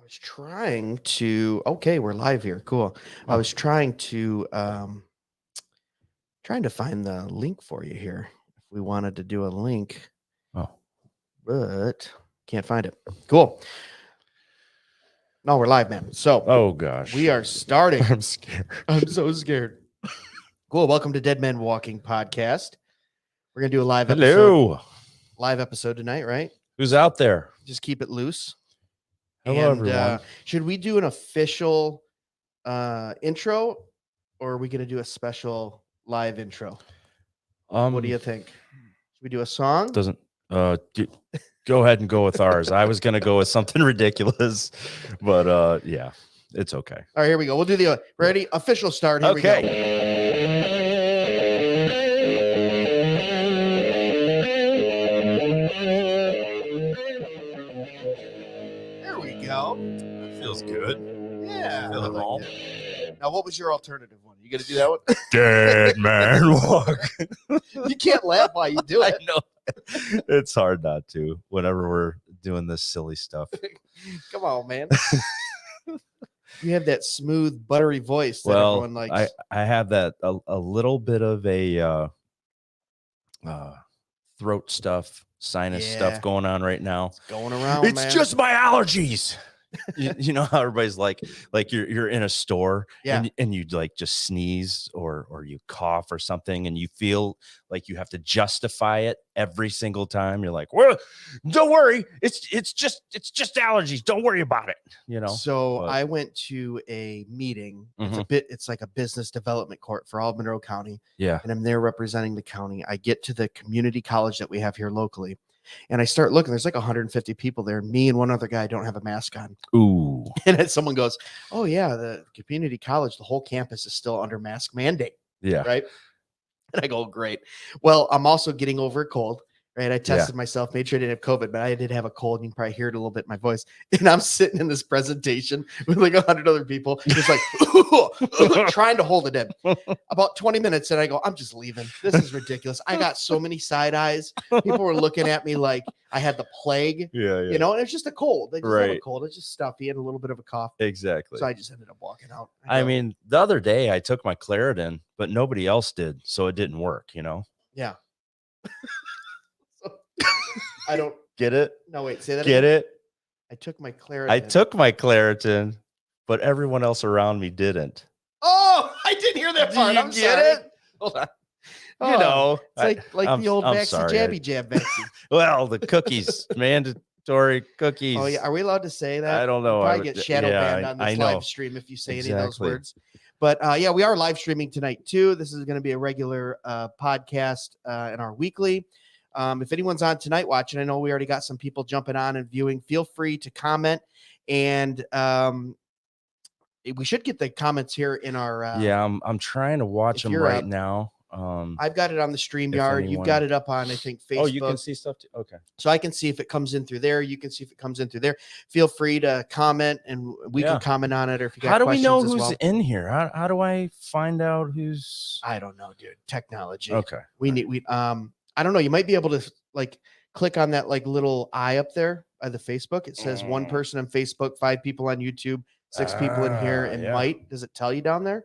was trying to. Okay, we're live here. Cool. I was trying to find the link for you here. If we wanted to do a link, Oh, but can't find it. Cool. No, we're live, man. So, oh gosh, we are starting. I'm scared. I'm so scared. Cool. Welcome to Dead Men Walking podcast. We're gonna do a live Hello. episode tonight, right? Who's out there? Just keep it loose. Hello, everyone. Should we do an official intro, or are we gonna do a special live intro? What do you think? Should we do a song? Doesn't go ahead and go with ours. I was gonna go with something ridiculous, but yeah, it's okay. All right, here we go. We'll do the ready official start. Here we go. There we go. That feels good. Yeah. Feel it all. Now, what was your alternative one? You gonna do that one? Dead man walk. You can't laugh while you do it. I know. It's hard not to whenever we're doing this silly stuff. Come on, man. You have that smooth, buttery voice that Well, everyone likes. I have that a little bit of a throat stuff, sinus stuff going on right now. It's going around. It's just my allergies. you know how everybody's like you're in a store and you like just sneeze or you cough or something and you feel like you have to justify it every single time. You're like, well, don't worry, it's just allergies, don't worry about it, you know. So I went to a meeting. It's like a business development court for all of Monroe County, and I'm there representing the county. I get to the community college that we have here locally, and I start looking. There's like 150 people there. Me and one other guy don't have a mask on. Ooh. And then someone goes, oh, yeah, the community college, the whole campus is still under mask mandate. Yeah. Right. And I go, great. Well, I'm also getting over a cold. Right. I tested myself, made sure I didn't have COVID, but I did have a cold. You can probably hear it a little bit in my voice. And I'm sitting in this presentation with like 100 other people, just like trying to hold it in. About 20 minutes, and I go, I'm just leaving. This is ridiculous. I got so many side eyes. People were looking at me like I had the plague. Yeah. You know, and it's just a cold. They just have a cold. It's just stuffy and a little bit of a cough. Exactly. So I just ended up walking out. I mean, the other day I took my Claritin, but nobody else did, so it didn't work, you know? Yeah. I don't get it. No, wait, say that get again. it. I took my Claritin. I took my Claritin, but everyone else around me didn't. Oh, I didn't hear that part. I'm get sorry. It? Hold on. You know, it's like the old vaccine, jabby jab vaccine. Well, the cookies, mandatory cookies. Oh yeah, are we allowed to say that? I don't know. We'll probably get shadow banned on this live stream if you say any of those words. But yeah, we are live streaming tonight too. This is going to be a regular podcast in our weekly. If anyone's on tonight watching, I know we already got some people jumping on and viewing. Feel free to comment, and we should get the comments here in our. I'm trying to watch them right now. I've got it on the StreamYard. You've got it up on, I think, Facebook. Oh, you can see stuff too. Okay. So I can see if it comes in through there. You can see if it comes in through there. Feel free to comment, and we can comment on it. Or if you got how do we know who's in here? How do I find out who's? I don't know, dude. Technology. Okay. I don't know. You might be able to like click on that like little eye up there by the Facebook. It says one person on Facebook, 5 people on YouTube, 6 people in here, and does it tell you down there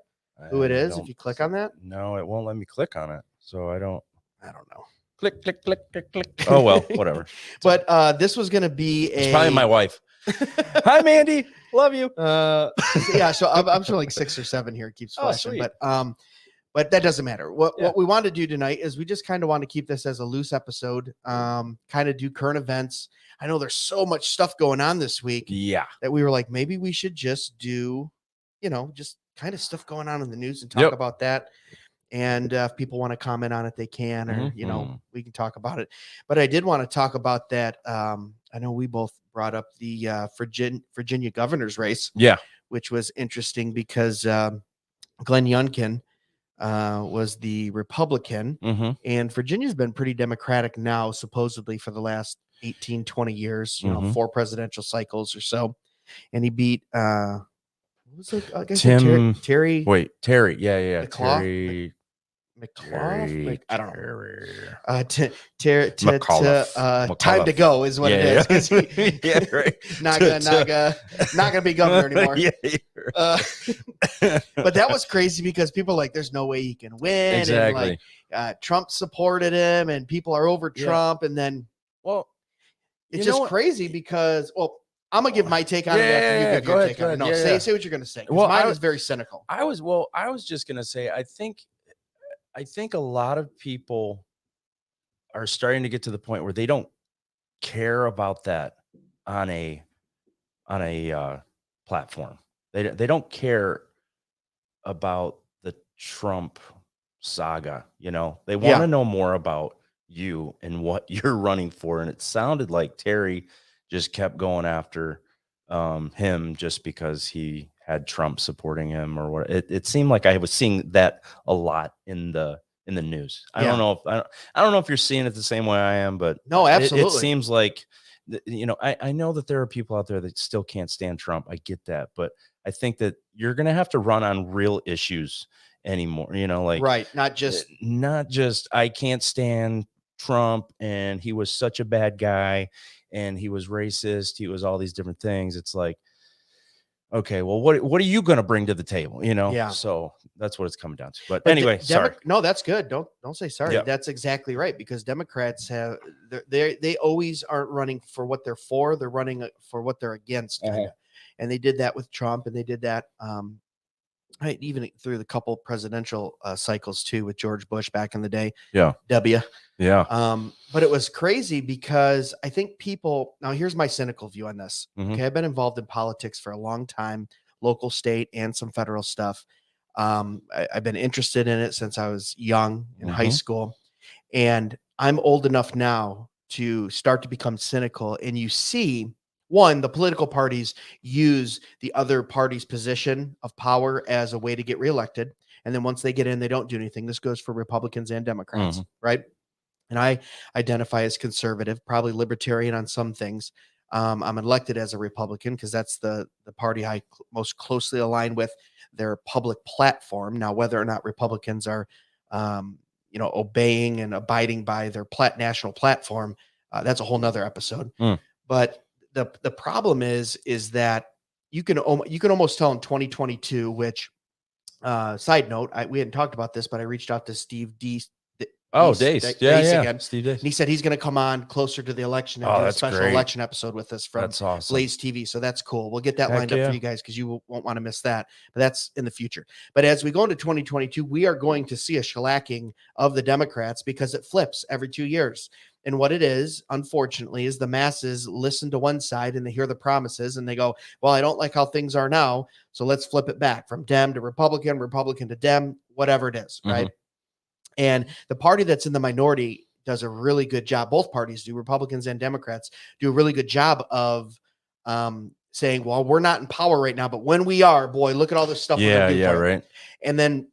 who it is if you click on that? No, it won't let me click on it. So I don't know. Click. Oh, well, whatever. But this was going to be it's probably my wife. Hi, Mandy. Love you. Yeah. So I'm sure like 6 or 7 here keeps flashing, but that doesn't matter. What we want to do tonight is we just kind of want to keep this as a loose episode, kind of do current events. I know there's so much stuff going on this week. Yeah. That we were like, maybe we should just do, just kind of stuff going on in the news and talk about that. And if people want to comment on it, they can, or, we can talk about it. But I did want to talk about that. I know we both brought up the Virginia governor's race. Yeah. Which was interesting because Glenn Youngkin was the Republican, and Virginia's been pretty Democratic now, supposedly for the last 18, 20 years, 4 presidential cycles or so. And he beat, what was it? I guess Terry. Terry. Wait, Terry. Yeah. Terry. McClough. I don't know. McAuliffe. Time to go is what it is. 'Cause Yeah, right. not gonna be governor anymore. Yeah, but that was crazy because people are like, there's no way he can win. Exactly. And like Trump supported him and people are over Trump. And then it's just crazy because I'm gonna give my take on it after you give your take on it. No, say what you're gonna say. Well, mine is very cynical. I was just gonna say, I think a lot of people are starting to get to the point where they don't care about that on a platform. They don't care about the Trump saga. They want to know more about you and what you're running for. And it sounded like Terry just kept going after him just because he had Trump supporting him or what. It seemed like I was seeing that a lot in the news. I don't know if you're seeing it the same way I am, but no, absolutely. It seems like, I know that there are people out there that still can't stand Trump. I get that, but I think that you're going to have to run on real issues anymore. Right. Not just I can't stand Trump and he was such a bad guy and he was racist. He was all these different things. It's like, okay, well, what are you going to bring to the table? Yeah. So that's what it's coming down to. But anyway, sorry. No, that's good. Don't say sorry. Yep. That's exactly right. Because Democrats they always aren't running for what they're for. They're running for what they're against. And they did that with Trump, and they did that even through the couple presidential cycles too with George Bush back in the day. Yeah. W. Yeah. But it was crazy because I think people, now here's my cynical view on this. Mm-hmm. Okay. I've been involved in politics for a long time, local, state, and some federal stuff. I've been interested in it since I was young in high school, and I'm old enough now to start to become cynical. And you see, one, the political parties use the other party's position of power as a way to get reelected. And then once they get in, they don't do anything. This goes for Republicans and Democrats, right? And I identify as conservative, probably libertarian on some things. I'm elected as a Republican because that's the party I most closely align with, their public platform. Now, whether or not Republicans are, obeying and abiding by their national platform, that's a whole nother episode. But the problem is that you can almost tell in 2022, which side note, we hadn't talked about this, but I reached out to Steve Deese. Deese. Again. Steve Deese. And he said he's going to come on closer to the election and do a special election episode with us from awesome. Blaze TV. So that's cool. We'll get that lined up for you guys because you won't want to miss that. But that's in the future. But as we go into 2022, we are going to see a shellacking of the Democrats because it flips every 2 years. And what it is, unfortunately, is the masses listen to one side and they hear the promises and they go, well, I don't like how things are now, so let's flip it back from Dem to Republican, Republican to Dem, whatever it is, right? And the party that's in the minority does a really good job. Both parties do, Republicans and Democrats, do a really good job of saying, well, we're not in power right now, but when we are, boy, look at all this stuff. Right. And then,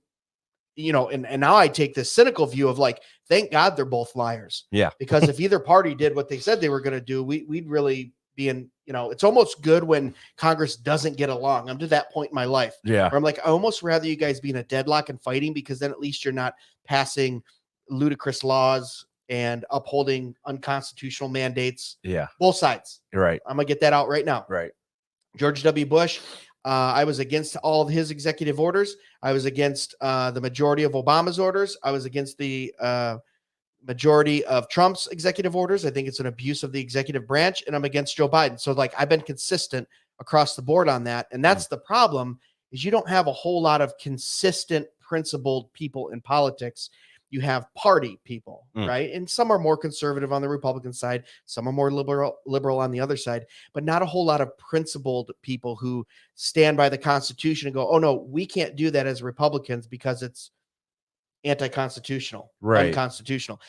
and now I take this cynical view of like, thank God they're both liars. Yeah. Because if either party did what they said they were going to do, we'd really be in, it's almost good when Congress doesn't get along. I'm to that point in my life. Yeah. Where I'm like, I almost rather you guys be in a deadlock and fighting, because then at least you're not passing ludicrous laws and upholding unconstitutional mandates. Yeah. Both sides. Right. I'm going to get that out right now. Right. George W. Bush, I was against all of his executive orders. I was against the majority of Obama's orders. I was against the majority of Trump's executive orders. I think it's an abuse of the executive branch, and I'm against Joe Biden. So like, I've been consistent across the board on that. And that's the problem, is you don't have a whole lot of consistent, principled people in politics. You have party people, right? And some are more conservative on the Republican side. Some are more liberal on the other side, but not a whole lot of principled people who stand by the Constitution and go, oh no, we can't do that as Republicans because it's anti-constitutional, unconstitutional.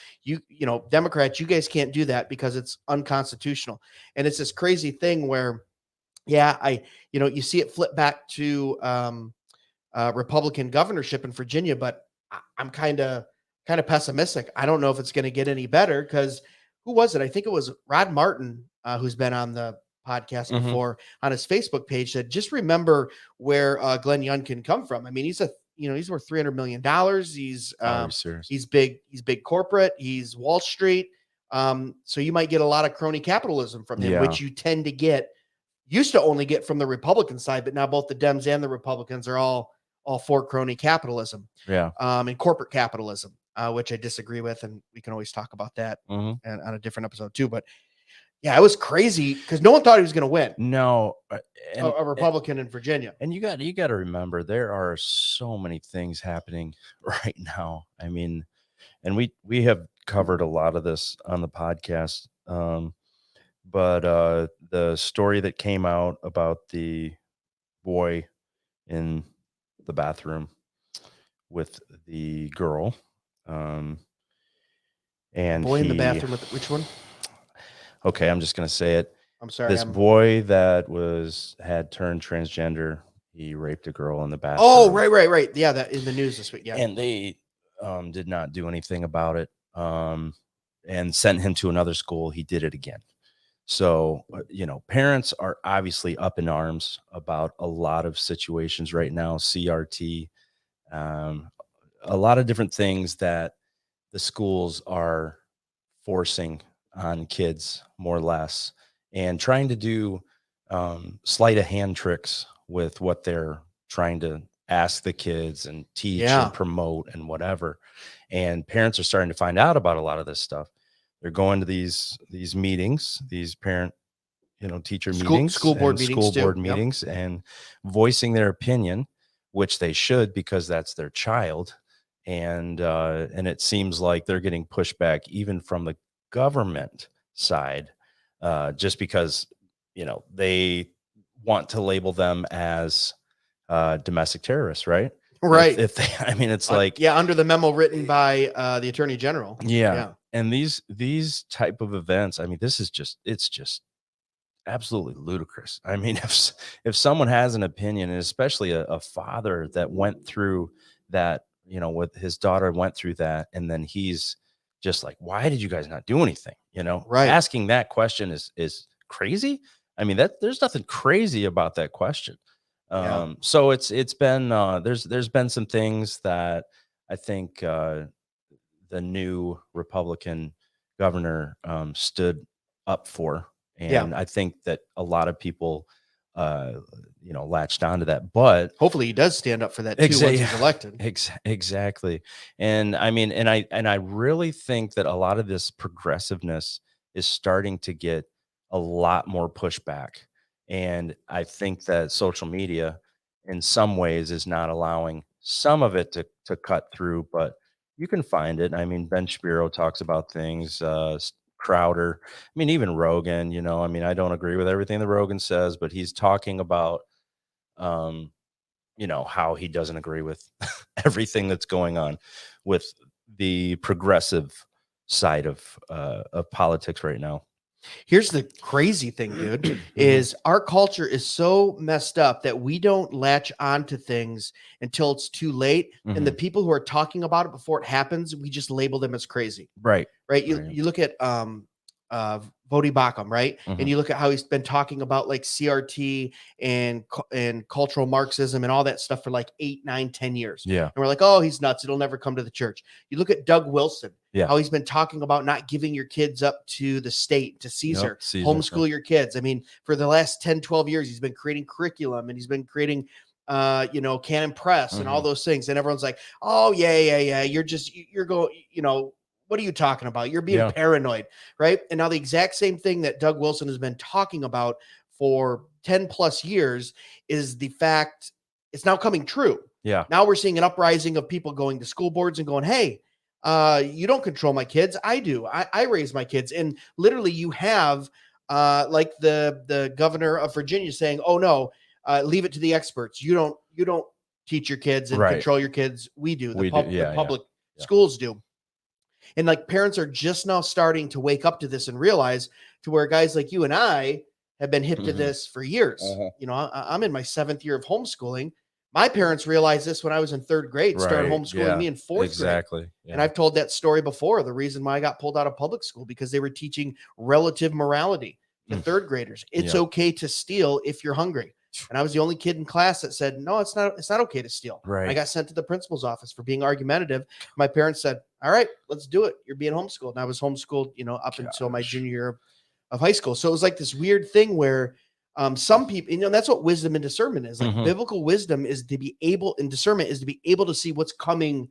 Democrats, you guys can't do that because it's unconstitutional. And it's this crazy thing where, you see it flip back to Republican governorship in Virginia, but I'm kind of pessimistic. I don't know if it's going to get any better, because who was it? I think it was Rod Martin, who's been on the podcast before, on his Facebook page, said, just remember where Glenn Youngkin come from. I mean, he's a he's worth $300 million. He's big corporate. He's Wall Street. So you might get a lot of crony capitalism from him, which you tend to used to only get from the Republican side, but now both the Dems and the Republicans are all for crony capitalism. And corporate capitalism, which I disagree with. And we can always talk about that and on a different episode too. But yeah, it was crazy because no one thought he was going to win. No, a Republican in Virginia. And you got to remember, there are so many things happening right now. I mean, and we have covered a lot of this on the podcast. But the story that came out about the boy in the bathroom with the girl, and boy in the bathroom with which one? Okay, I'm just gonna say it. I'm sorry. This boy that had turned transgender, he raped a girl in the bathroom. Oh, right. Yeah, that in the news this week. Yeah, and they did not do anything about it, and sent him to another school. He did it again. So, parents are obviously up in arms about a lot of situations right now, CRT, a lot of different things that the schools are forcing on kids, more or less, and trying to do sleight of hand tricks with what they're trying to ask the kids and teach and promote and whatever. And parents are starting to find out about a lot of this stuff. They're going to these meetings, these parent, teacher meetings, school board meetings, and voicing their opinion, which they should, because that's their child. And it seems like they're getting pushback even from the government side, just because, they want to label them as domestic terrorists, right? Right. If they, I mean, it's like, under the memo written by the Attorney General. Yeah. And these type of events, I mean, it's just absolutely ludicrous. I mean, if someone has an opinion, and especially a father that went through that, with his daughter went through that, and then he's just like, why did you guys not do anything? Right. Asking that question is crazy. I mean, there's nothing crazy about that question. So it's been there's been some things that I think the new Republican governor stood up for, and I think that a lot of people latched onto that. But hopefully he does stand up for that too once he's elected. Exactly. And I mean, and I really think that a lot of this progressiveness is starting to get a lot more pushback. And I think that social media in some ways is not allowing some of it to cut through, but you can find it. I mean, Ben Shapiro talks about things, Crowder. I mean, even Rogan, I mean, I don't agree with everything that Rogan says, but he's talking about, how he doesn't agree with everything that's going on with the progressive side of politics right now. Here's the crazy thing, dude, is our culture is so messed up that we don't latch onto things until it's too late. And the people who are talking about it before it happens, we just label them as crazy. Right. You look at Vodi Bakum, right? And you look at how he's been talking about like CRT and cultural Marxism and all that stuff for like 8, 9, 10 years. Yeah. And we're like, oh, he's nuts. It'll never come to the church. You look at Doug Wilson, how he's been talking about not giving your kids up to the state, to Caesar, homeschool your kids. I mean, for the last 10, 12 years, he's been creating curriculum and he's been creating, Canon Press and all those things. And everyone's like, oh, yeah. You're going, what are you talking about? You're being paranoid, right? And now the exact same thing that Doug Wilson has been talking about for 10 plus years is the fact it's now coming true. Yeah. Now we're seeing an uprising of people going to school boards and going, hey, you don't control my kids. I do. I raise my kids. And literally you have like the governor of Virginia saying, oh no, leave it to the experts. You don't teach your kids and control your kids. We do. The public schools do. And like parents are just now starting to wake up to this and realize to where guys like you and I have been hip to this for years. I'm in my 7th year of homeschooling. My parents realized this when I was in 3rd grade, started homeschooling me in 4th grade. Yeah. And I've told that story before. The reason why I got pulled out of public school, because they were teaching relative morality to 3rd graders. It's okay to steal if you're hungry. And I was the only kid in class that said, no, it's not okay to steal. Right. I got sent to the principal's office for being argumentative. My parents said, all right, let's do it. You're being homeschooled. And I was homeschooled, up until my junior year of high school. So it was like this weird thing where some people, that's what wisdom and discernment is. Like biblical wisdom is to be able, and discernment is to be able to see what's coming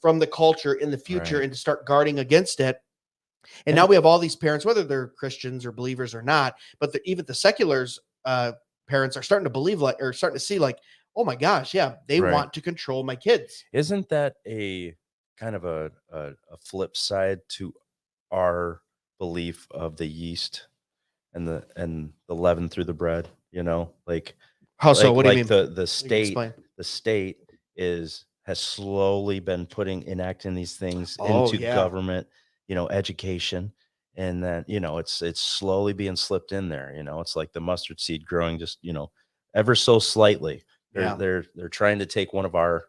from the culture in the future and to start guarding against it. And now we have all these parents, whether they're Christians or believers or not, but even the seculars, parents are starting to believe or starting to see oh my gosh, yeah, they want to control my kids. Isn't that a kind of a flip side to our belief of the yeast and the leaven through the bread? How so? What do you mean? The state has slowly been enacting these things into government, education. And then, it's slowly being slipped in there. It's like the mustard seed growing just, ever so slightly. They're trying to take one of our,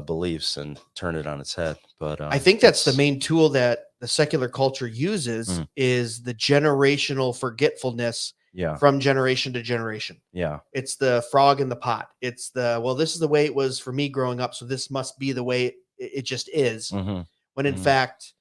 beliefs and turn it on its head. But I think that's the main tool that the secular culture uses is the generational forgetfulness from generation to generation. Yeah. It's the frog in the pot. It's this is the way it was for me growing up, so this must be the way it just is. When in fact,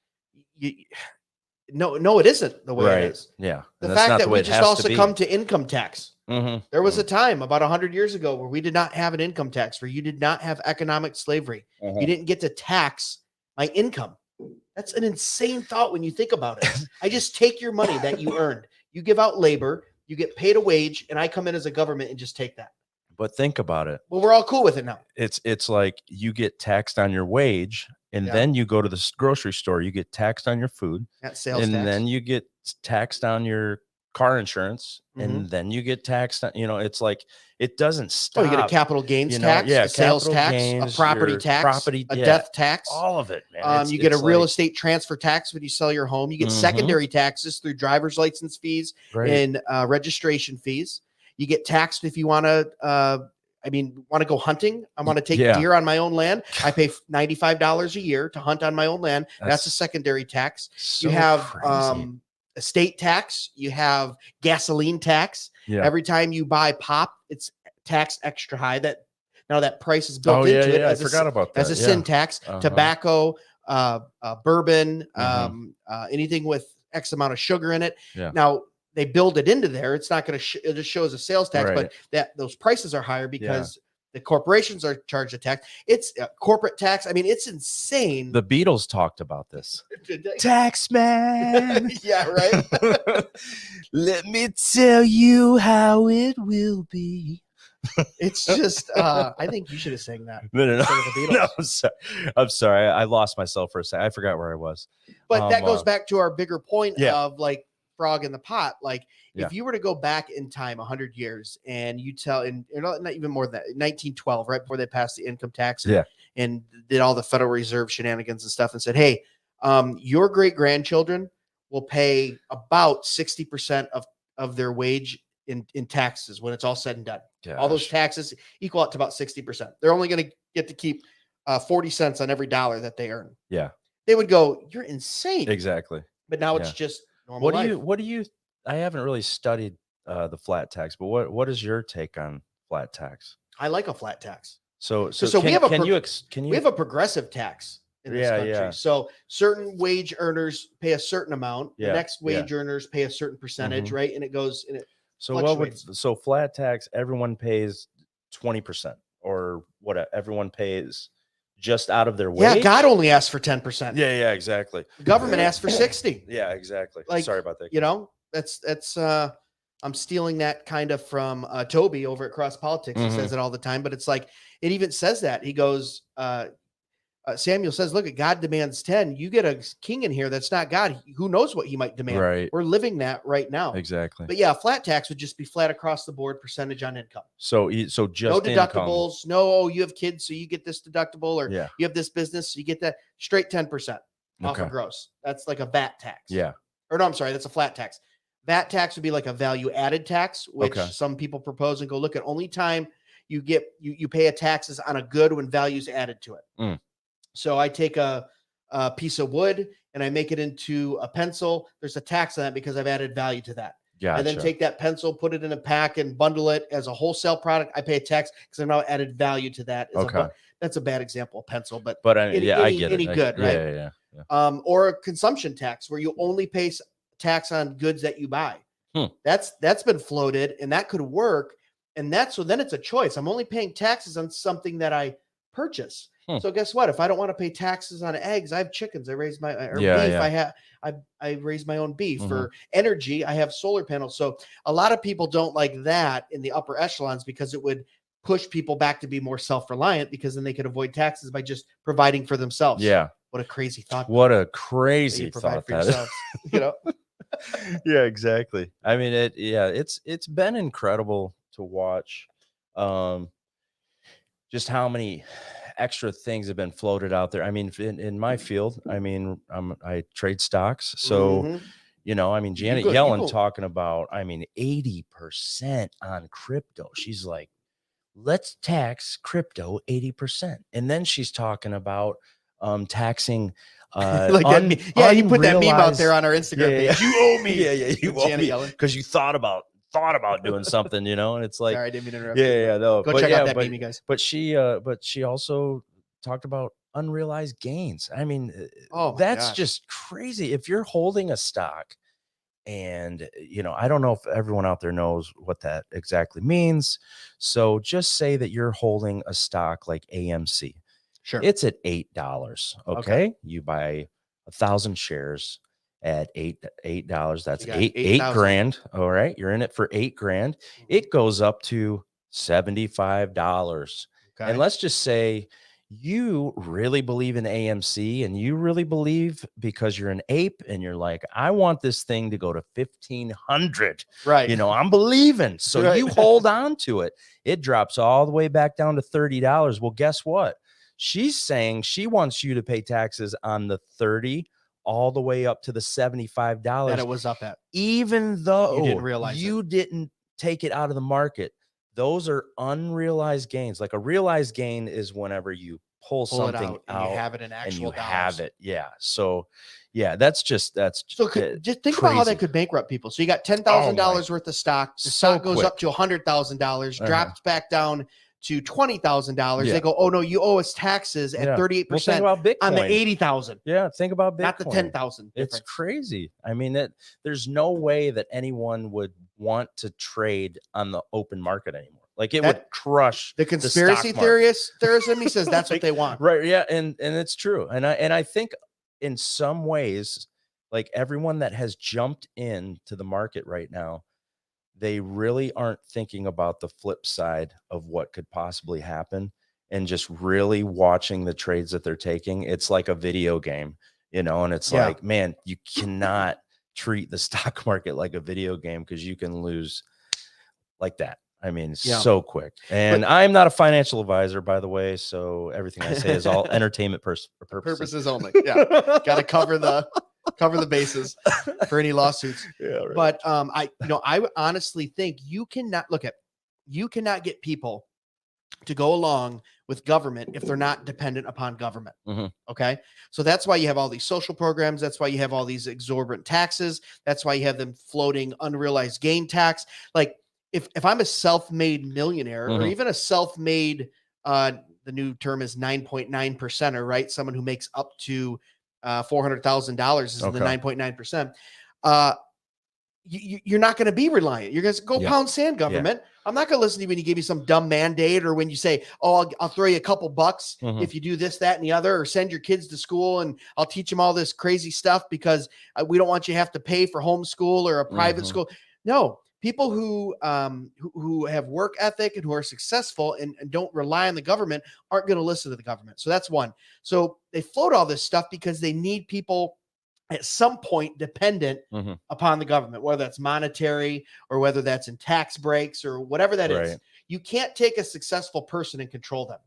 no, it isn't the way it is. Yeah. The fact that we just also come to income tax. There was a time about 100 years ago where we did not have an income tax, where you did not have economic slavery. You didn't get to tax my income. That's an insane thought when you think about it. I just take your money that you earned. You give out labor, you get paid a wage, and I come in as a government and just take that. But think about it. Well, we're all cool with it now. It's like you get taxed on your wage, and then you go to the grocery store, you get taxed on your food, that sales tax. Then you get taxed on your car insurance, and then you get taxed on, it's like it doesn't stop. Oh, you get a capital gains tax, a sales tax, a property tax, a death tax, all of it, man. You get a real estate transfer tax when you sell your home. You get secondary taxes through driver's license fees and registration fees. You get taxed if you want to go hunting. I want to take deer on my own land. I pay $95 a year to hunt on my own land. That's a secondary tax. So you have crazy. Estate tax. You have gasoline tax. Yeah. Every time you buy pop, it's taxed extra high. That price is built into it. I forgot about that. As a sin tax. Tobacco, bourbon, anything with X amount of sugar in it. Yeah. Now, they build it into there. It's not going to it just shows a sales tax, but those prices are higher because the corporations are charged a tax. It's a corporate tax. I mean, it's insane. The Beatles talked about this. Tax man. Yeah, right. Let me tell you how it will be. It's just I think you should have sang that. No, I'm sorry. I lost myself for a second. I forgot where I was. But that goes back to our bigger point of frog in the pot. If you were to go back in time 100 years and you tell, and not even more than that, 1912, right before they passed the income tax and did all the Federal Reserve shenanigans and stuff, and said, hey, your great grandchildren will pay about 60% of their wage in taxes when it's all said and done. Gosh. All those taxes equal out to about 60%. They're only going to get to keep 40 cents on every dollar that they earn. Yeah. They would go, you're insane. Exactly. But now it's just normal life. What do you, I haven't really studied the flat tax, but what is your take on flat tax? I like a flat tax. So we have a progressive tax in this country. Yeah. So certain wage earners pay a certain amount. The next wage earners pay a certain percentage, right? And it goes and it fluctuates. So flat tax, everyone pays 20% or what? Everyone pays just out of their wage. Yeah, God only asks for 10%. Yeah, exactly. The government asks for 60. Yeah, exactly. Sorry about that. That's I'm stealing that kind of from Toby over at Cross Politics. He says it all the time, but it's like it even says that. He goes, Samuel says, look, God demands 10. You get a king in here that's not God. Who knows what he might demand? Right. We're living that right now. Exactly. But yeah, flat tax would just be flat across the board percentage on income. So just no deductibles. Income. No, you have kids, so you get this deductible, or you have this business, so you get that straight 10% off of gross. That's like a VAT tax. Yeah. Or no, I'm sorry, that's a flat tax. VAT tax would be like a value added tax, which some people propose and go, look, at only time you get you pay a taxes on a good when value's added to it. So I take a piece of wood and I make it into a pencil. There's a tax on that because I've added value to that. I then take that pencil, put it in a pack, and bundle it as a wholesale product. I pay a tax because I've now added value to that. That's a bad example of pencil, but I get any it. good, right? Yeah. Or a consumption tax where you only pay tax on goods that you buy. That's been floated, and that could work. And so then it's a choice. I'm only paying taxes on something that I purchase. So guess what? If I don't want to pay taxes on eggs, I have chickens. I raise my beef. I raise my own beef. For energy, I have solar panels. So a lot of people don't like that in the upper echelons because it would push people back to be more self-reliant, because then they could avoid taxes by just providing for themselves. Yeah. What a crazy thought. What a crazy thought that is. You know? Yeah, exactly. I mean, it's been incredible to watch just how many extra things have been floated out there. I mean, in my field, I mean, I trade stocks. So, you know, I mean, Janet Yellen talking about, I mean, 80% on crypto. She's like, let's tax crypto 80%. And then she's talking about taxing like you put that meme out there on our Instagram page. You owe me. You owe me because you thought about doing something, you know. And it's like, sorry, I didn't mean to interrupt. No, go check out that meme, you guys. But she also talked about unrealized gains. I mean, that's just crazy. If you're holding a stock, and you know, I don't know if everyone out there knows what that exactly means. So just say that you're holding a stock like AMC. Sure. It's at $8. Okay. You buy 1,000 shares at $8. That's eight grand. All right. You're in it for $8,000. It goes up to $75. Okay. And let's just say you really believe in AMC, and you really believe, because you're an ape and you're like, I want this thing to go to 1,500. Right. You know, I'm believing. So you hold on to it. It drops all the way back down to $30. Well, guess what? She's saying she wants you to pay taxes on the 30 all the way up to the $75 that it was up at, even though you didn't realize you didn't take it out of the market. Those are unrealized gains. Like a realized gain is whenever you pull something out and you have it in actual and you have it. Yeah. So yeah, that's just just think about how that could bankrupt people. So you got $10,000 worth of stock. The stock goes up to $100,000, drops back down to $20,000. They go, oh no, you owe us taxes at 38% think about Bitcoin. on the 80,000. Yeah, think about Bitcoin. Not the 10,000. It's crazy. I mean, there's no way that anyone would want to trade on the open market anymore. Like it would crush the conspiracy theorist in me says that's what they want. Right. Yeah. And it's true. And I think in some ways, like everyone that has jumped into the market right now, they really aren't thinking about the flip side of what could possibly happen and just really watching the trades that they're taking. It's like a video game, you know, and it's like, man, you cannot treat the stock market like a video game, because you can lose like that. I mean, so quick. And I'm not a financial advisor, by the way. So everything I say is all entertainment purposes only. Yeah. Got to cover the bases for any lawsuits. But I honestly think you cannot get people to go along with government if they're not dependent upon government. Okay. So that's why you have all these social programs. That's why you have all these exorbitant taxes. That's why you have them floating unrealized gain tax. Like if I'm a self-made millionaire, or even a self-made, the new term is 9.9%er, right? Someone who makes up to $400,000 is in the 9.9%. You're not going to be reliant. You're going to go pound sand, government. I'm not going to listen to you when you give me some dumb mandate, or when you say, oh, I'll throw you a couple bucks if you do this, that, and the other, or send your kids to school and I'll teach them all this crazy stuff because we don't want you to have to pay for homeschool or a private school. No, people who have work ethic and who are successful and don't rely on the government aren't going to listen to the government. So that's one. So they float all this stuff because they need people at some point dependent upon the government, whether that's monetary or whether that's in tax breaks or whatever that is. You can't take a successful person and control them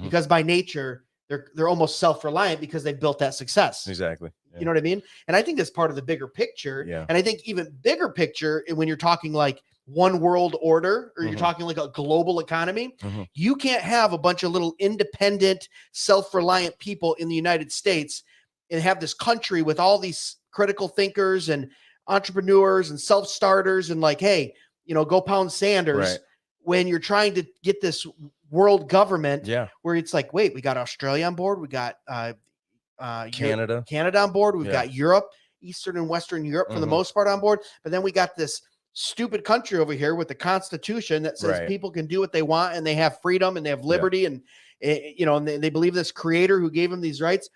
because by nature, they're almost self-reliant because they've built that success. Exactly. Yeah. You know what I mean? And I think that's part of the bigger picture. Yeah. And I think even bigger picture, when you're talking like one world order, or you're talking like a global economy, you can't have a bunch of little independent, self-reliant people in the United States and have this country with all these critical thinkers and entrepreneurs and self-starters and like, hey, go pound Sanders, Right. when you're trying to get this world government Yeah. where it's like, wait, we got Australia on board, we got Canada on board, we've Yeah. got Europe, Eastern and Western Europe for the most part on board, but then we got this stupid country over here with the Constitution that says Right. people can do what they want and they have freedom and they have liberty and and they believe this creator who gave them these rights.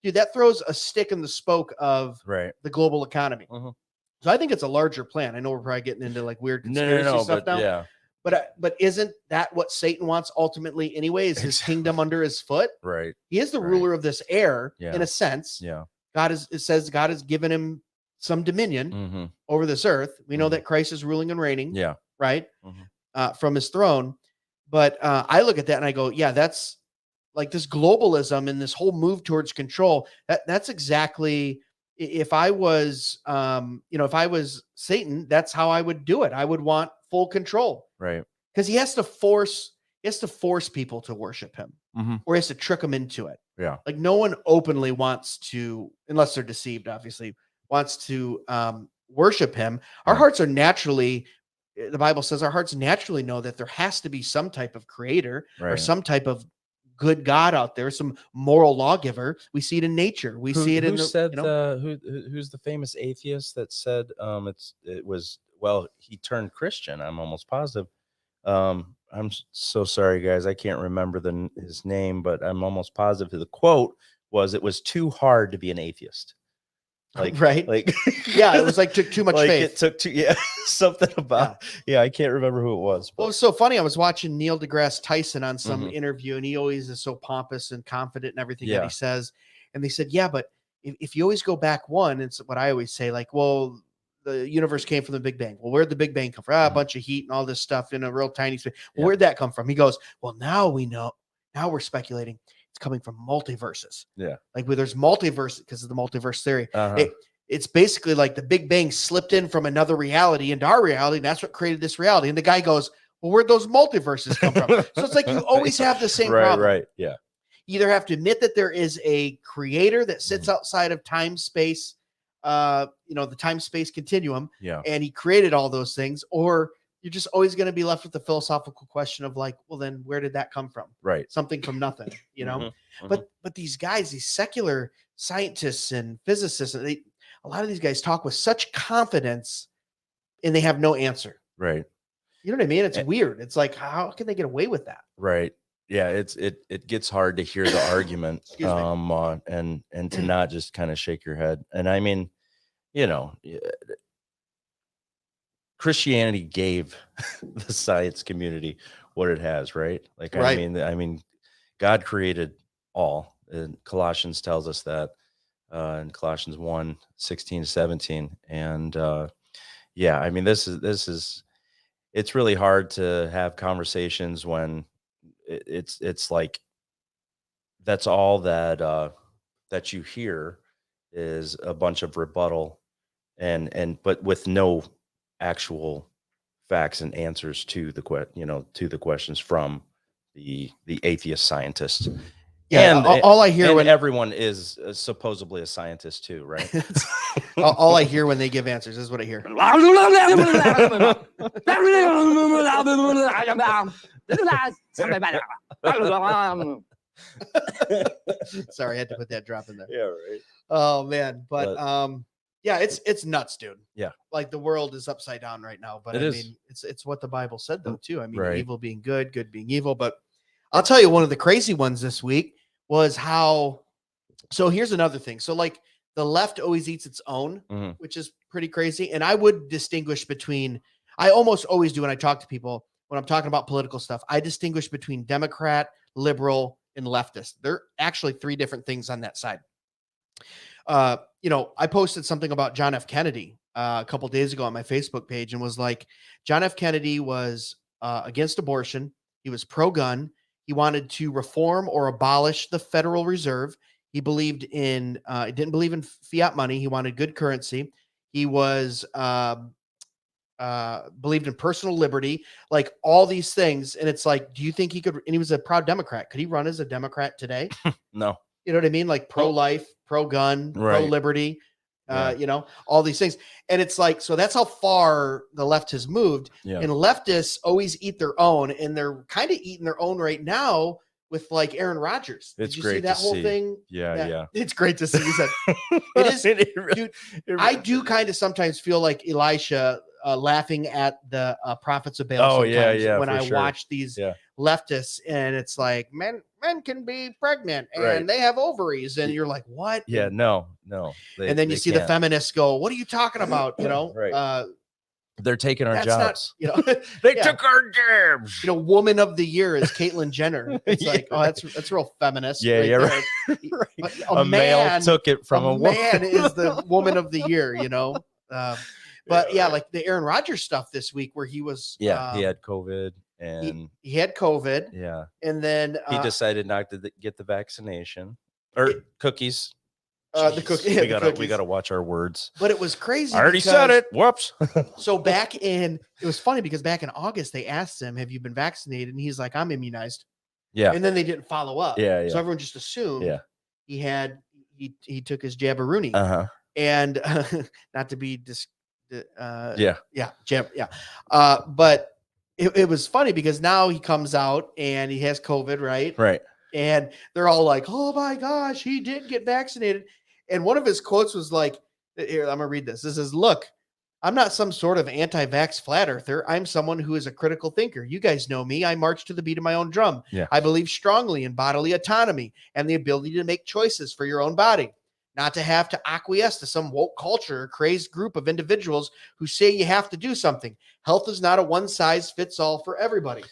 Dude, that throws a stick in the spoke of Right. the global economy. So I think it's a larger plan. I know we're probably getting into like weird conspiracy stuff but now. Yeah. But isn't that what Satan wants ultimately anyway? Is his kingdom under his foot? Right. He is the ruler of this air in a sense. Yeah. It says God has given him some dominion over this earth. We know that Christ is ruling and reigning. Yeah. Right. From his throne. But I look at that and I go, yeah, that's like this globalism and this whole move towards control. That's exactly, if I was, if I was Satan, that's how I would do it. I would want full control. Right. Because he has to force people to worship him, or he has to trick them into it. Yeah. Like no one openly wants to, unless they're deceived, obviously, wants to worship him. Our hearts are naturally, the Bible says our hearts naturally know that there has to be some type of creator or some type of good God out there, some moral lawgiver. We see it in nature. We see it in who's the famous atheist that said he turned Christian. I'm almost positive. I'm so sorry, guys. I can't remember his name, but I'm almost positive the quote was, "It was too hard to be an atheist." Like, right? Like, yeah, it was like took too much like faith. It took something about. Yeah, I can't remember who it was. But. Well, it was so funny. I was watching Neil deGrasse Tyson on some interview, and he always is so pompous and confident in everything that he says. And they said, yeah, but if you always go back one, it's what I always say, like, well, the universe came from the Big Bang. Well, where'd the Big Bang come from? A bunch of heat and all this stuff in a real tiny space. Well, where'd that come from? He goes, well, now we know. Now we're speculating it's coming from multiverses. Yeah. Like where there's multiverse because of the multiverse theory. It's basically like the Big Bang slipped in from another reality into our reality. And that's what created this reality. And the guy goes, well, where'd those multiverses come from? So it's like you always have the same problem. Right. Yeah. You either have to admit that there is a creator that sits outside of time, space, the time space continuum. Yeah. And he created all those things, or you're just always going to be left with the philosophical question of like, well, then where did that come from? Right. Something from nothing, But these guys, these secular scientists and physicists, a lot of these guys talk with such confidence and they have no answer. Right. You know what I mean? It's weird. It's like, how can they get away with that? Right. Yeah. It gets hard to hear the argument, and to not just kind of shake your head. And I mean, Christianity gave the science community what it has, right? Like, right. I mean, God created all, and Colossians tells us that, in Colossians 1:16-17. And, I mean, this is, it's really hard to have conversations when it's like, that's all that you hear is a bunch of rebuttal but with no actual facts and answers to the questions from the atheist scientists. Yeah, and all I hear when everyone is supposedly a scientist too, right? all I hear when they give answers is what I hear. Sorry, I had to put that drop in there. Yeah, right. Oh man, but it's nuts, dude. Yeah, like the world is upside down right now. But mean, it's what the Bible said though too. I mean, evil being good, good being evil. But I'll tell you, one of the crazy ones this week was how. So here's another thing. So like the left always eats its own, which is pretty crazy. And I would distinguish between. I almost always do when I talk to people when I'm talking about political stuff. I distinguish between Democrat, liberal, and leftist. They're actually three different things on that side. I posted something about John F. Kennedy a couple days ago on my Facebook page and was like, John F. Kennedy was against abortion. He was pro-gun. He wanted to reform or abolish the Federal Reserve. He believed in, didn't believe in fiat money. He wanted good currency. He was believed in personal liberty, like all these things. And it's like, do you think he could? And he was a proud Democrat. Could he run as a Democrat today? No. You know what I mean? Like pro-life, pro-gun, pro-liberty. you know, all these things. And it's like, so that's how far the left has moved. Yeah. And leftists always eat their own, and they're kind of eating their own right now with like Aaron Rodgers. It's Did you great see that to whole see. thing? Yeah. It's great to see. He said, it is, dude, I do kind of sometimes feel like Elisha laughing at the prophets of Baal sometimes when I watch these leftists, and it's like, men can be pregnant and they have ovaries, and you're like, what? Yeah, and, no. And then you see the feminists go, what are you talking about? You know, they're taking our jobs. Not, you know, they took our jobs. You know, woman of the year is Caitlyn Jenner. It's like, oh, that's real feminist. Right. A male took it from a woman. Man is the woman of the year, you know. But like the Aaron Rodgers stuff this week, where he was, he had COVID, and he had COVID, and then he decided not to get the vaccination or cookies. The cookies. We gotta watch our words. But it was crazy. I already said it. Whoops. So it was funny because back in August they asked him, "Have you been vaccinated?" And he's like, "I'm immunized." Yeah. And then they didn't follow up. Yeah. So everyone just assumed he took his jabberoonie. And not to be but it was funny because now he comes out and he has COVID, right? And they're all like, oh my gosh, he did get vaccinated. And one of his quotes was like, here, I'm gonna read this. This is, look, I'm not some sort of anti-vax flat earther. I'm someone who is a critical thinker. You guys know me. I march to the beat of my own drum. I believe strongly in bodily autonomy and the ability to make choices for your own body. Not to have to acquiesce to some woke culture or crazed group of individuals who say you have to do something. Health is not a one-size-fits-all for everybody.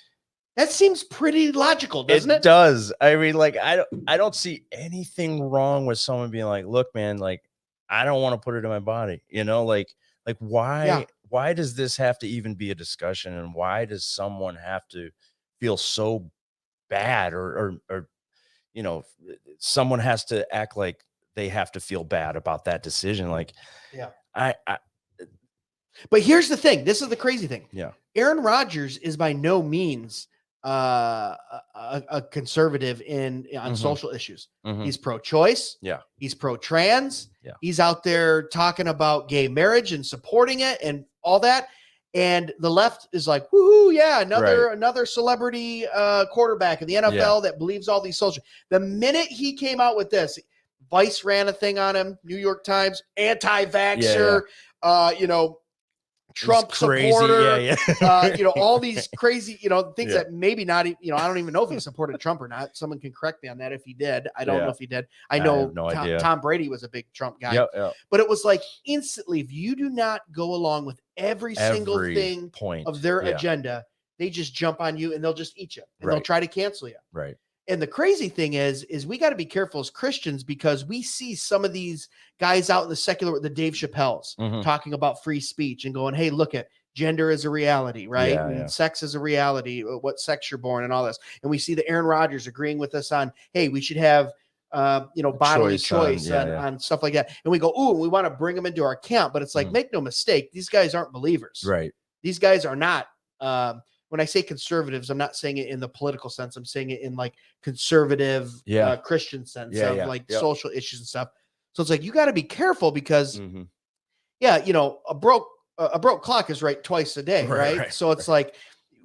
That seems pretty logical, doesn't it? It does. I mean, like, I don't see anything wrong with someone being like, look, man, like, I don't want to put it in my body. You know, like why does this have to even be a discussion? And why does someone have to feel so bad or you know, someone has to act like they have to feel bad about that decision? Like, but here's the thing. This is the crazy thing. Yeah. Aaron Rodgers is by no means a conservative on social issues. He's pro-choice. Yeah. He's pro-trans. Yeah. He's out there talking about gay marriage and supporting it and all that. And the left is like, woohoo, yeah, another celebrity quarterback in the NFL that believes all these social. The minute he came out with this, Vice ran a thing on him, New York Times, anti-vaxxer, you know, Trump supporter, you know, all these crazy, you know, things that maybe not, you know, I don't even know if he supported Trump or not. Someone can correct me on that if he did. I don't know if he did. I know Tom Brady was a big Trump guy, but it was like instantly, if you do not go along with every single thing of their agenda, they just jump on you and they'll just eat you and they'll try to cancel you. Right. And the crazy thing is we got to be careful as Christians because we see some of these guys out in the secular, the Dave Chappelle's talking about free speech and going, hey, look at gender is a reality, right? And sex is a reality, what sex you're born and all this. And we see the Aaron Rodgers agreeing with us on, hey, we should have, you know, bodily choice on stuff like that. And we go, ooh, we want to bring them into our camp. But it's like, make no mistake, these guys aren't believers. Right. These guys are not, when I say conservatives, I'm not saying it in the political sense. I'm saying it in like conservative Christian sense of like social issues and stuff. So it's like, you got to be careful because you know, a broke clock is right twice a day. Right. So it's like,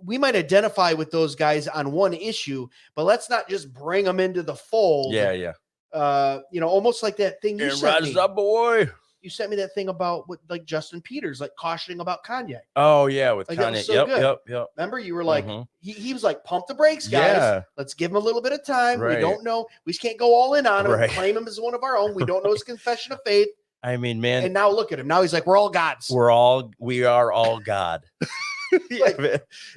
we might identify with those guys on one issue, but let's not just bring them into the fold. You know, almost like that thing you sent me. Boy. You sent me that thing about what, like Justin Peters, like cautioning about Kanye. Oh yeah, with like, Kanye. So Yep. Remember, you were like, he was like, pump the brakes, guys. Yeah. Let's give him a little bit of time. We don't know. We just can't go all in on him. Claim him as one of our own. We don't know his confession of faith. I mean, man. And now look at him. Now he's like, we're all gods. We are all God. Like,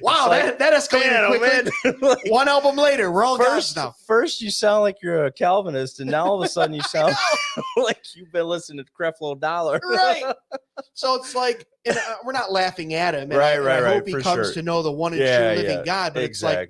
wow, that escalated quickly. One album later, we're all gods now. First, you sound like you're a Calvinist, and now all of a sudden you sound like you've been listening to Creflo Dollar. Right. So it's like, and, we're not laughing at him. And right. I hope he comes to know the one and true living God. But it's like,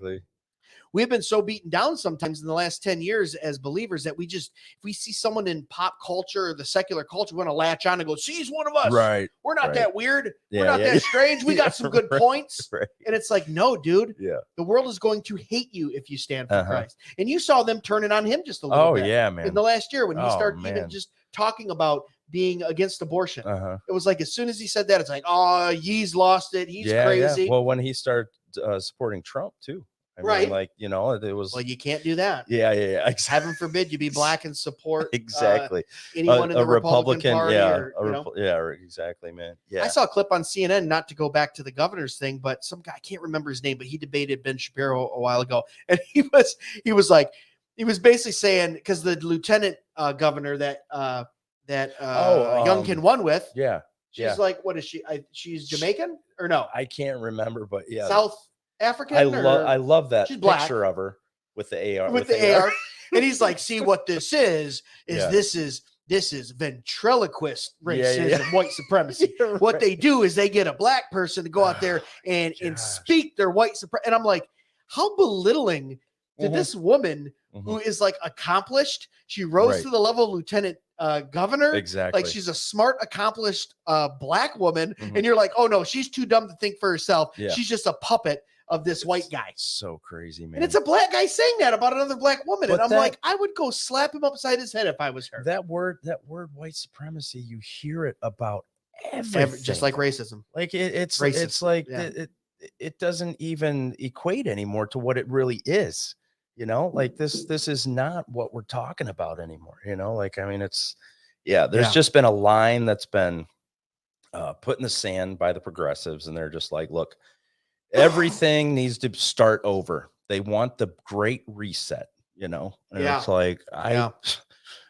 we've been so beaten down sometimes in the last 10 years as believers that if we see someone in pop culture or the secular culture, we want to latch on and go, see, he's one of us. Right. We're not that weird. We're not that strange. We got some good points. And it's like, no, dude. Yeah. The world is going to hate you if you stand for Christ. And you saw them turning on him just a little bit. Oh, yeah, man. In the last year when he started even just talking about being against abortion. Uh-huh. It was like as soon as he said that, it's like, oh, he's lost it. He's Yeah, crazy. yeah. Well, when he started supporting Trump too, I Right. mean, like, you know, it was. Well, you can't do that. Yeah, yeah, yeah. Heaven forbid you be black and support Exactly. anyone in the Republican Party. Yeah, Or, you know? yeah, exactly, man. Yeah. I saw a clip on CNN, not to go back to the governor's thing, but some guy, I can't remember his name, but he debated Ben Shapiro a while ago, and he was basically saying, because the lieutenant governor that Youngkin won with, yeah, she's like, what is she? She's Jamaican or no? I can't remember, but yeah, South African. I love that she's black. picture of her with the AR. With the AR. And he's like, see what this is Yeah. this is ventriloquist racism, Yeah. white supremacy. You're What right. they do is they get a black person to go out there and speak their white supremacy. And I'm like, how belittling did this woman who is like accomplished, she rose Right. to the level of lieutenant governor. Exactly. Like she's a smart, accomplished black woman. And you're like, oh no, she's too dumb to think for herself. Yeah. She's just a puppet of this white guy. So crazy, man. And it's a black guy saying that about another black woman. But and I'm like, I would go slap him upside his head if I was her. That word white supremacy, you hear it about everything. Just like racism. Like it's Racist. it's like Yeah. it doesn't even equate anymore to what it really is. You know, like this is not what we're talking about anymore. You know, like, I mean, there's just been a line that's been put in the sand by the progressives, and they're just like, look, everything needs to start over. They want the great reset, you know? And it's like, I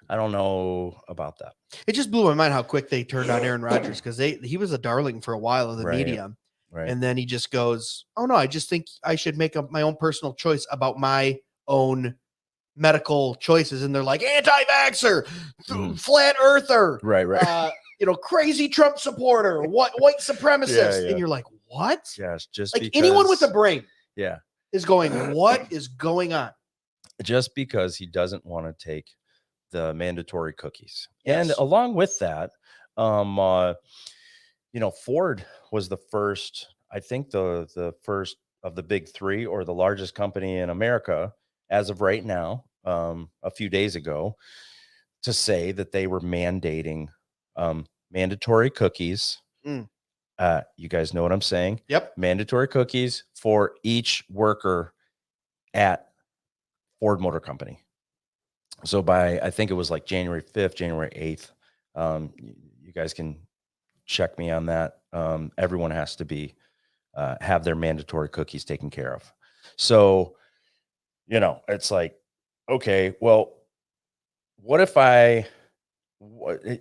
don't know about that. It just blew my mind how quick they turned on Aaron Rodgers, because he was a darling for a while in the media. Right. And then he just goes, oh no, I just think I should make my own personal choice about my own medical choices. And they're like, anti-vaxxer, flat earther, Right. Crazy Trump supporter, white supremacist. And you're like, what? Yes, just like because, anyone with a brain is going, Yeah. what is going on? Just because he doesn't want to take the mandatory cookies. Yes. And along with that, Ford was the first, I think the first of the big three, or the largest company in America as of right now, a few days ago, to say that they were mandating mandatory cookies. You guys know what I'm saying? Yep. Mandatory cookies for each worker at Ford Motor Company. So by, I think it was like January 5th, January 8th. You guys can check me on that. Everyone has to be have their mandatory cookies taken care of. So, it's like, okay, well, what if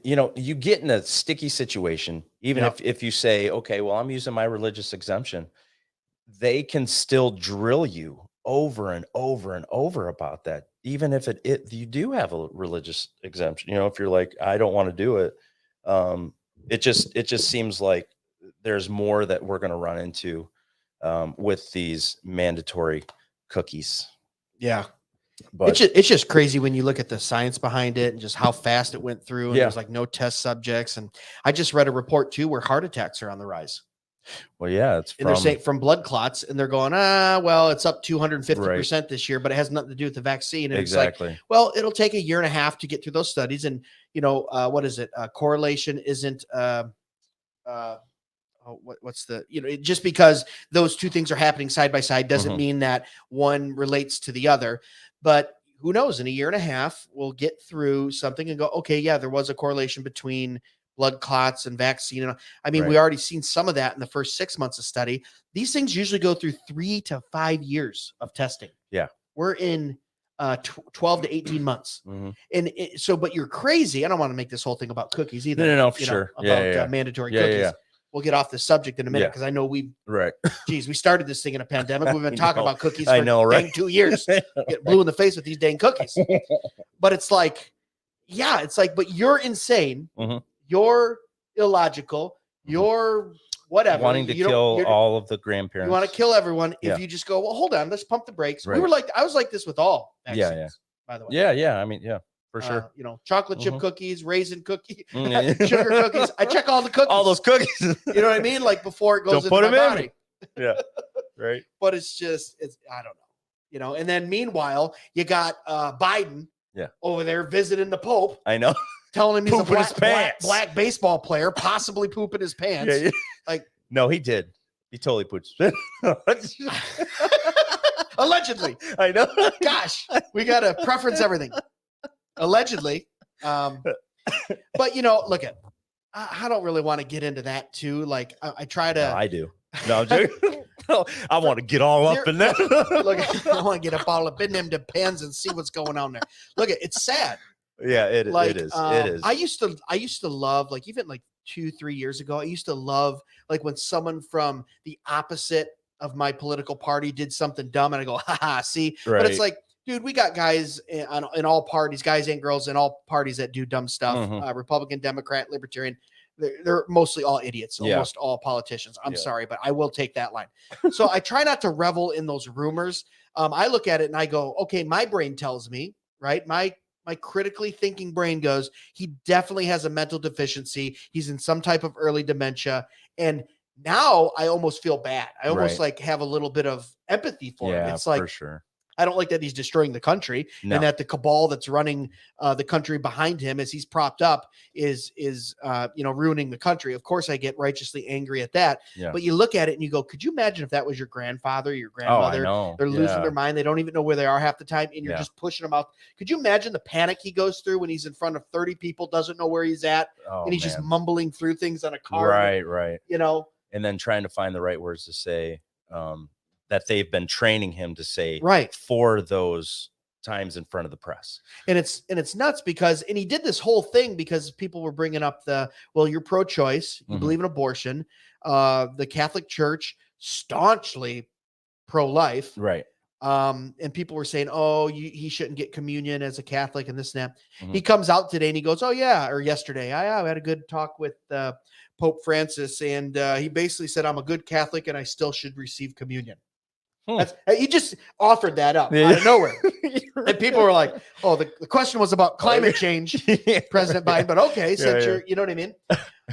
you get in a sticky situation, even if you say, okay, well, I'm using my religious exemption, they can still drill you over and over and over about that. Even if you do have a religious exemption, if you're like, I don't want to do it. It just seems like there's more that we're going to run into with these mandatory cookies. Yeah. But it's just crazy when you look at the science behind it and just how fast it went through. And there's like no test subjects. And I just read a report too, where heart attacks are on the rise. Well, yeah, they're saying from blood clots, and they're going, well, it's up 250% this year, but it has nothing to do with the vaccine. And exactly. It's like, well, it'll take a year and a half to get through those studies. And, what is it? Correlation isn't, what's the, just because those two things are happening side by side doesn't mean that one relates to the other. But who knows, in a year and a half, we'll get through something and go, okay, yeah, there was a correlation between blood clots and vaccine. And I mean, we already seen some of that in the first 6 months of study. These things usually go through 3 to 5 years of testing. Yeah. We're in 12 to 18 months. And but you're crazy. I don't want to make this whole thing about cookies either. No, for sure. About mandatory cookies. Yeah. We'll get off this subject in a minute, because I know we started this thing in a pandemic. We've been talking about cookies for dang 2 years. Get blue in the face with these dang cookies. But it's like, but you're insane. You're illogical. You're whatever. Wanting to kill all of the grandparents. You want to kill everyone. If you just go, well, hold on, let's pump the brakes. I was like this with all vaccines, by the way. Yeah. I mean, for sure. Chocolate chip cookies, raisin cookie, sugar cookies. I check all the cookies. All those cookies. You know what I mean? Like before it goes into my body. Yeah. Right. But it's I don't know. And then meanwhile, you got Biden over there visiting the Pope. I know. telling him he's a Pooping his pants. black baseball player, possibly pooping his pants. Yeah. Like, no, he did. He totally pooped his pants. allegedly. I know. Gosh, we got to preference everything. Allegedly. But, look at, I don't really want to get into that too. Like I try to. No, I do. No, I'm joking. I want to get all up in there. Look, I want to get up all up in them depends and see what's going on there. Look, it's sad. Yeah, it is. It is. I used to love, like, even like 2-3 years ago, I used to love, like, when someone from the opposite of my political party did something dumb and I go, haha, see. Right. But it's like, dude, we got guys in all parties, guys and girls in all parties that do dumb stuff. Republican, Democrat, Libertarian. They're mostly all idiots, almost all politicians. I'm sorry, but I will take that line. So I try not to revel in those rumors. I look at it and I go, okay, my brain tells me, right? My critically thinking brain goes, he definitely has a mental deficiency. He's in some type of early dementia. And now I almost feel bad. I almost like have a little bit of empathy for him. It's like, for sure. I don't like that he's destroying the country and that the cabal that's running the country behind him as he's propped up is ruining the country. Of course, I get righteously angry at that. Yeah. But you look at it and you go, could you imagine if that was your grandfather, your grandmother? Oh, I know. They're losing their mind. They don't even know where they are half the time. And you're just pushing them out. Could you imagine the panic he goes through when he's in front of 30 people, doesn't know where he's at, and he's just mumbling through things on a card? Right. And then trying to find the right words to say. That they've been training him to say for those times in front of the press. And it's nuts because, and he did this whole thing because people were bringing up you're pro-choice, you believe in abortion, the Catholic Church staunchly pro-life. Right. And people were saying, he shouldn't get communion as a Catholic and this and that. He comes out today and he goes, or yesterday, I had a good talk with Pope Francis. And he basically said, I'm a good Catholic and I still should receive communion. He just offered that up out of nowhere. And people were like, the question was about climate change, President Biden, but okay, since you're, you know what I mean?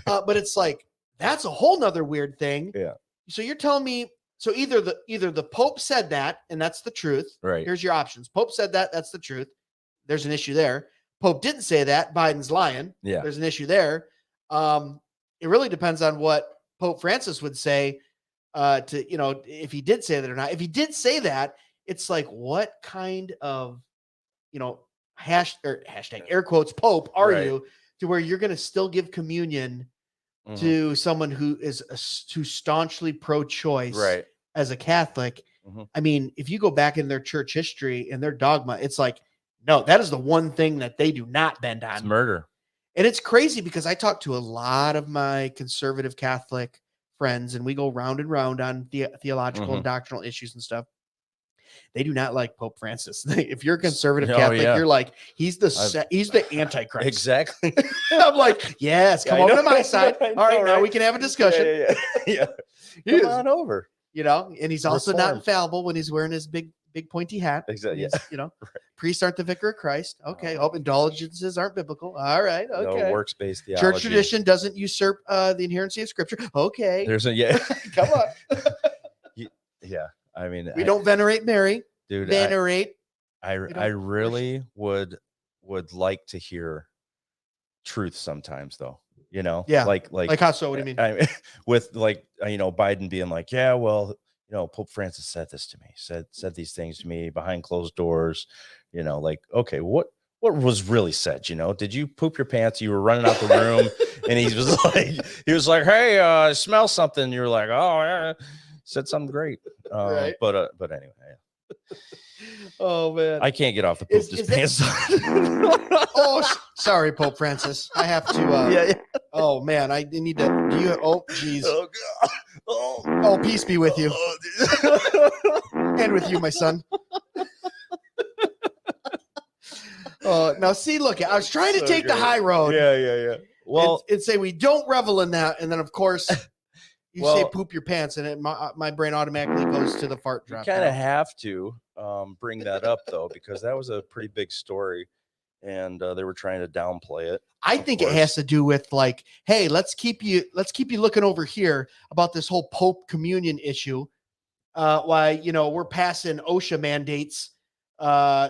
But it's like, that's a whole nother weird thing. Yeah. So you're telling me, so either the Pope said that, and that's the truth. Right. Here's your options. Pope said that, that's the truth. There's an issue there. Pope didn't say that, Biden's lying. Yeah. There's an issue there. It really depends on what Pope Francis would say. If he did say that or not. If he did say that, it's like, what kind of, hashtag air quotes Pope are you to where you're going to still give communion to someone who is too staunchly pro-choice as a Catholic? I mean, if you go back in their church history and their dogma, it's like, no, that is the one thing that they do not bend on. It's murder. And it's crazy because I talk to a lot of my conservative Catholic friends and we go round and round on theological and doctrinal issues and stuff. They do not like Pope Francis. If you're a conservative Catholic, you're like, he's the Antichrist. Exactly. I'm like, yes, come over to my side. All right, now we can have a discussion. Yeah. Come on over. And he's also not infallible when he's wearing his big pointy hat. Exactly. Priests aren't the vicar of Christ. Okay. Indulgences aren't biblical. All right. Okay. No works-based theology. Church tradition doesn't usurp the inerrancy of Scripture. Okay. Come on. Yeah. I mean, we don't venerate Mary. Dude, venerate. I really would like to hear truth sometimes, though. Yeah. Like how so? What do you mean? I mean, with Biden being like, yeah, well, Pope Francis said this to me, said these things to me behind closed doors, okay, what was really said? Did you poop your pants? You were running out the room and he was like, hey, I smell something. You were like, oh, yeah, said something great. Right. But anyway. Yeah. Oh man, I can't get off the poop his pants. Sorry, Pope Francis. I have to. Oh man, I need to. Do you? Oh, geez. Oh God. Oh, peace be with you, and with you, my son. Now see, look, I was trying to take the high road. Yeah. Well, and say we don't revel in that, and then of course. You say poop your pants, and my brain automatically goes to the fart drop. You kind of have to bring that up, though, because that was a pretty big story, and they were trying to downplay it. I think it has to do with like, hey, let's keep you looking over here about this whole Pope communion issue. Why we're passing OSHA mandates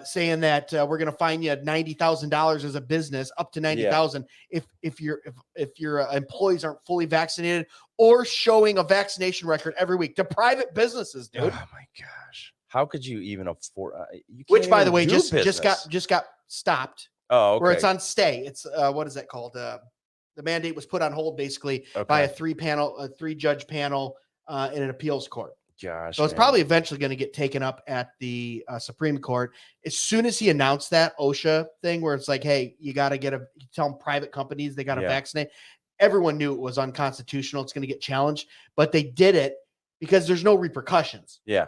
saying that we're going to fine you $90,000 as a business, up to 90,000 if your employees aren't fully vaccinated or showing a vaccination record every week to private businesses, dude. Oh my gosh, how could you even afford? You can't Which, by the even way, do just business. got stopped. Oh, okay. Where it's on stay. It's what is that called? The mandate was put on hold basically by a three judge panel in an appeals court. Gosh, so it's probably eventually going to get taken up at the Supreme Court. As soon as he announced that OSHA thing, where it's like, hey, you got to tell them private companies they got to vaccinate. Everyone knew it was unconstitutional. It's going to get challenged, but they did it because there's no repercussions. Yeah.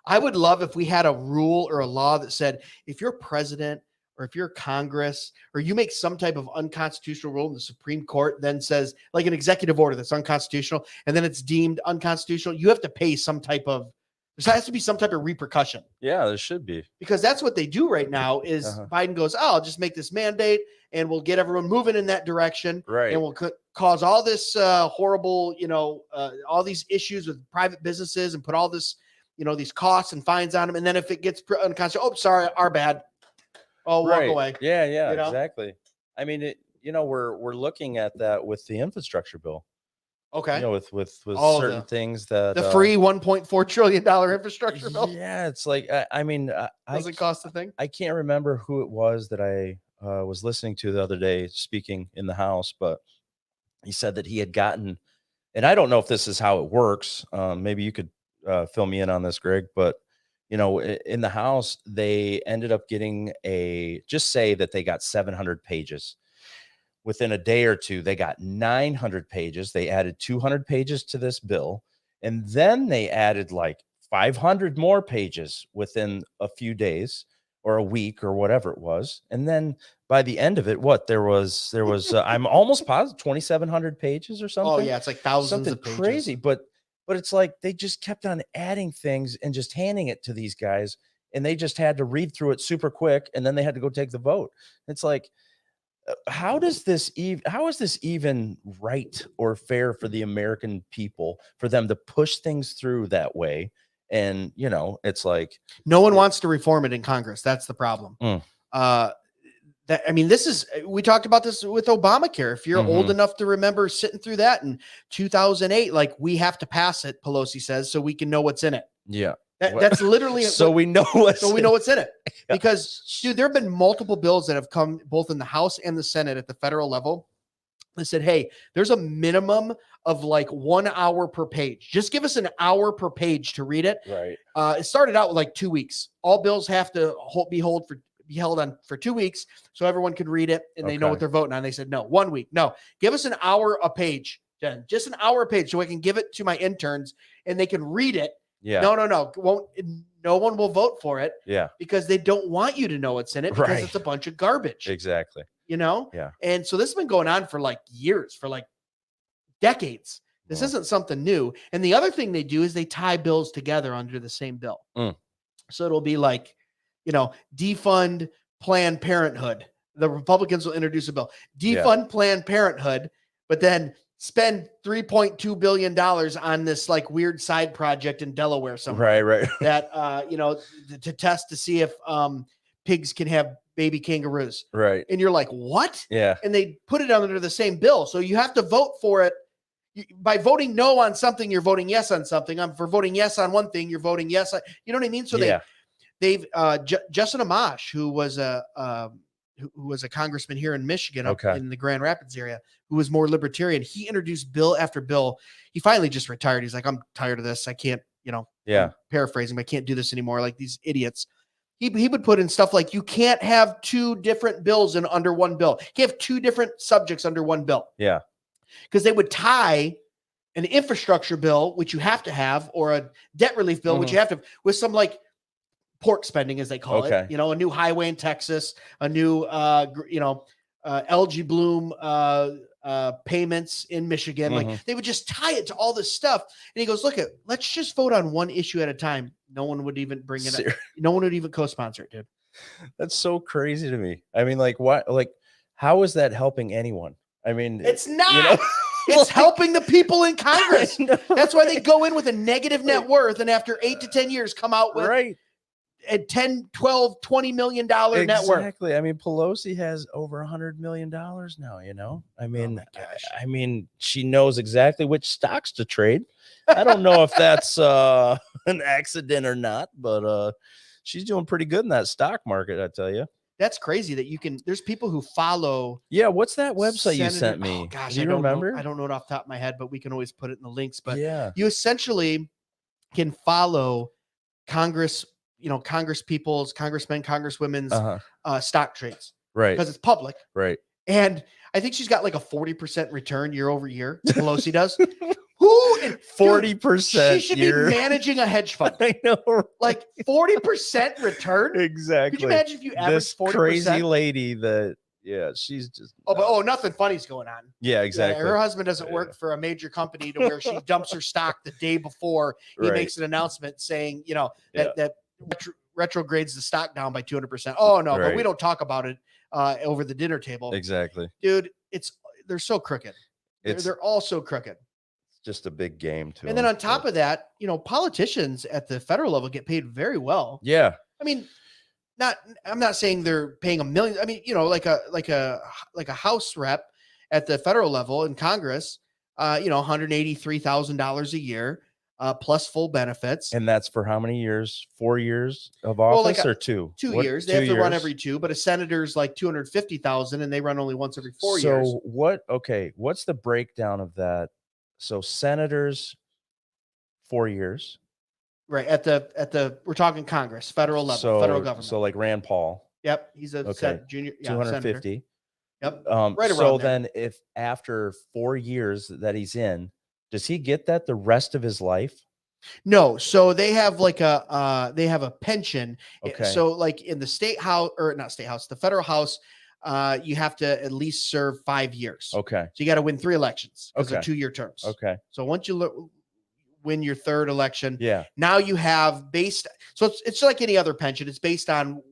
I would love if we had a rule or a law that said if you're president or if you're Congress or you make some type of unconstitutional rule and the Supreme Court then says, like an executive order that's unconstitutional, and then it's deemed unconstitutional, you have to pay there has to be some type of repercussion. Yeah, there should be. Because that's what they do right now is Biden goes, oh, I'll just make this mandate and we'll get everyone moving in that direction. Right. And we'll cause all this horrible, all these issues with private businesses and put all this, these costs and fines on them. And then if it gets unconstitutional, oh, sorry, our bad. Oh, walk away. Yeah, exactly. I mean, we're looking at that with the infrastructure bill. Okay. With certain things that the free $1.4 trillion infrastructure bill. Yeah, it's like I mean, does it cost a thing? I can't remember who it was that I was listening to the other day speaking in the House, but he said that he had gotten, and I don't know if this is how it works. Maybe you could fill me in on this, Greg, but in the House, they ended up getting just say that they got 700 pages. Within a day or two, they got 900 pages. They added 200 pages to this bill. And then they added like 500 more pages within a few days or a week or whatever it was. And then by the end of it, there was I'm almost positive 2,700 pages or something. Oh yeah. It's like thousands of pages. Crazy. But it's like they just kept on adding things and just handing it to these guys, and they just had to read through it super quick, and then they had to go take the vote. It's like, how is this even right or fair for the American people for them to push things through that way? And it's like no one wants to reform it in Congress. That's the problem. We talked about this with Obamacare. If you're old enough to remember sitting through that in 2008, like, we have to pass it, Pelosi says, so we can know what's in it. Yeah. That's literally so we know what's in it. Because dude, there have been multiple bills that have come both in the House and the Senate at the federal level. They said, hey, there's a minimum of like 1 hour per page. Just give us an hour per page to read it. Right. It started out with like 2 weeks. All bills have to be held on for 2 weeks so everyone could read it and they know what they're voting on. They said, no, 1 week. No, give us an hour a page, Jen. Just an hour a page so I can give it to my interns and they can read it. Yeah. No. No one will vote for it. Yeah. Because they don't want you to know what's in it because it's a bunch of garbage. Exactly. Yeah. And so this has been going on for like years, for like decades. This isn't something new. And the other thing they do is they tie bills together under the same bill. So it'll be like, defund Planned Parenthood. The Republicans will introduce a bill, defund Planned Parenthood, but then spend $3.2 billion on this like weird side project in Delaware somewhere. Right. That, to test to see if pigs can have baby kangaroos. Right. And you're like, what? Yeah. And they put it under the same bill. So you have to vote for it. By voting no on something, you're voting yes on something. For voting yes on one thing, you're voting yes. You know what I mean? So they've Justin Amash, who was a congressman here in Michigan, up in the Grand Rapids area, who was more libertarian. He introduced bill after bill. He finally just retired. He's like, I'm tired of this. I can't, I'm paraphrasing, but I can't do this anymore. Like these idiots. He would put in stuff like, you can't have two different bills under one bill. You can't have two different subjects under one bill. Yeah. Because they would tie an infrastructure bill, which you have to have, or a debt relief bill, which you have to, with some like pork spending, as they call it, a new highway in Texas, a new, algae bloom payments in Michigan. Like they would just tie it to all this stuff. And he goes, let's just vote on one issue at a time. No one would even bring it up. No one would even co-sponsor it, dude. That's so crazy to me. I mean, like what, like, how is that helping anyone? I mean, it's not. It's helping the people in Congress. That's why they go in with a negative net worth, and after 8 to 10 years, come out with at 10, 12, $20 million net worth. Exactly. I mean, Pelosi has over $100 million now, you know? I mean, I mean, she knows exactly which stocks to trade. I don't know if that's an accident or not, but she's doing pretty good in that stock market, I tell you. That's crazy that you can. There's people who follow. Yeah, what's that website you sent me? Oh, gosh, do you remember? I don't know it off the top of my head, but we can always put it in the links. But yeah, you essentially can follow Congress, Congress people's, congressmen, congresswomen's stock trades, right? Because it's public, right? And I think she's got like a 40% return year over year. Pelosi does. Who 40%? She should be managing a hedge fund. I know, right? Like 40% return. Exactly. Could you imagine if you average 40%? Crazy lady that, yeah, she's just. But nothing funny's going on. Yeah, exactly. Yeah, her husband doesn't work for a major company to where she dumps her stock the day before he makes an announcement saying, that retrogrades the stock down by 200%. Oh no, but we don't talk about it over the dinner table. Exactly, dude. They're so crooked. They're all so crooked. Just a big game too. And then on top of that, politicians at the federal level get paid very well. Yeah. I mean, I'm not saying they're paying $1 million. I mean, like a House rep at the federal level in Congress, $183,000 a year, plus full benefits. And that's for how many years? 4 years of office or 2? 2 years. They have to run every 2, but a senator's like $250,000 and they run only once every 4 years. So what's the breakdown of that? So senators, 4 years, right? At the we're talking Congress, federal level, federal government. So like Rand Paul. Yep, he's a junior. 250. Senator. Yep. Right around so there. Then, if after 4 years that he's in, does he get that the rest of his life? No. So they have like a pension. Okay. So like in the state house, or not state house, the federal house. You have to at least serve 5 years. Okay. So you got to win 3 elections because they're Okay. 2-year terms. Okay. So once you win your 3rd election, yeah, now you have so it's like any other pension. It's based on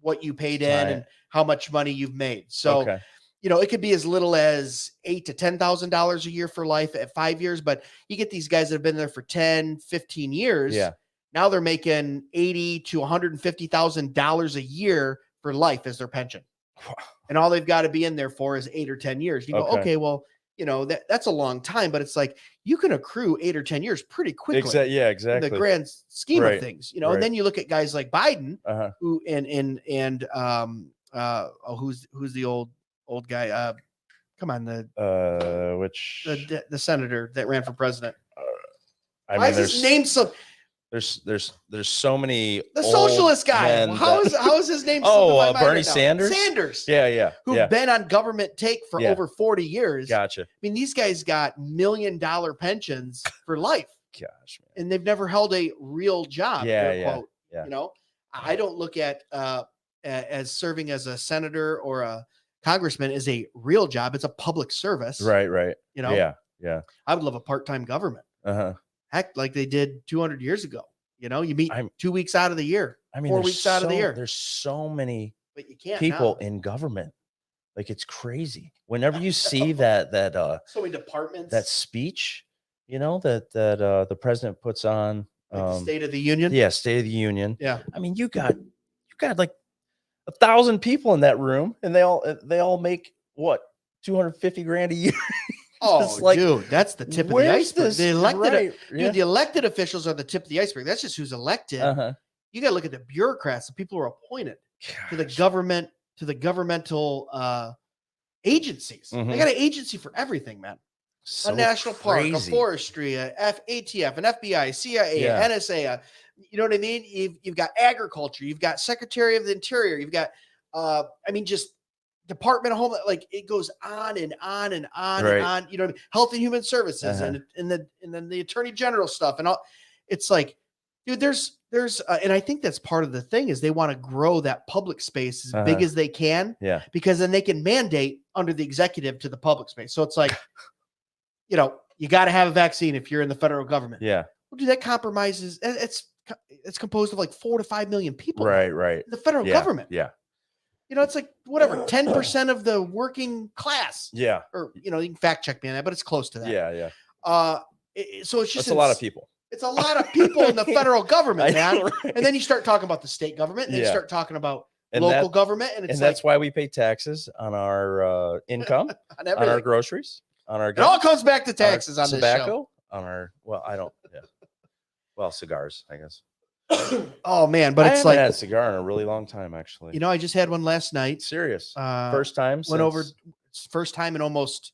what you paid in and how much money you've made. So, it could be as little as $8,000 to $10,000 a year for life at 5 years, but you get these guys that have been there for 10, 15 years. Yeah. Now they're making $80,000 to $150,000 a year for life as their pension. And all they've got to be in there for is 8 or 10 years. You go, okay, well, that's a long time, but it's like you can accrue 8 or 10 years pretty quickly. Yeah, exactly. In the grand scheme of things, and then you look at guys like Biden, who who's the old guy? Come on, the senator that ran for president. Why is his name so? There's so many. The socialist guy. How is his name? Bernie Sanders. Yeah. Who've been on government take for over 40 years. Gotcha. I mean, these guys got $1 million pensions for life. Gosh, man. And they've never held a real job. Yeah. I don't look at as serving as a senator or a congressman as a real job. It's a public service. Right. Yeah. I would love a part-time government. Heck, like they did 200 years ago. You meet 2 weeks out of the year. 4 weeks out of the year. There's so many but you can't people in government. Like it's crazy. Whenever you see that so many departments, that speech, that the president puts on like the State of the Union. Yeah, State of the Union. Yeah. I mean, you got like 1,000 people in that room, and they all make what, $250,000 a year. Oh, dude, that's the tip of the iceberg. The elected officials are the tip of the iceberg. That's just who's elected. You got to look at the bureaucrats, the people who are appointed to the government, to the governmental agencies. They got an agency for everything, man. A national park, a forestry, a ATF, an FBI, CIA, NSA. You know what I mean? You've got agriculture. You've got Secretary of the Interior. You've got, just Department of Homeland, like it goes on and on and on and on. You know what I mean? Health and Human Services and then the Attorney General stuff and all. It's like, dude, there's and I think that's part of the thing is they want to grow that public space as big as they can. Yeah. Because then they can mandate under the executive to the public space. So it's like, you got to have a vaccine if you're in the federal government. Yeah. Well, dude, that compromises. It's composed of like 4 to 5 million people. Right. The federal government. Yeah. It's like whatever, 10% of the working class. Yeah. Or, you can fact check me on that, but it's close to that. Yeah. So it's just a lot of people. It's a lot of people in the federal government, man. know, right? And then you start talking about the state government, and then you start talking about local government, and it's that's why we pay taxes on our income, on our groceries, on our it all comes back to taxes on tobacco, this show. on our cigars, I guess. Oh man, but I it's haven't like had a cigar in a really long time, actually. You know, I just had one last night. Serious. First time. First time in almost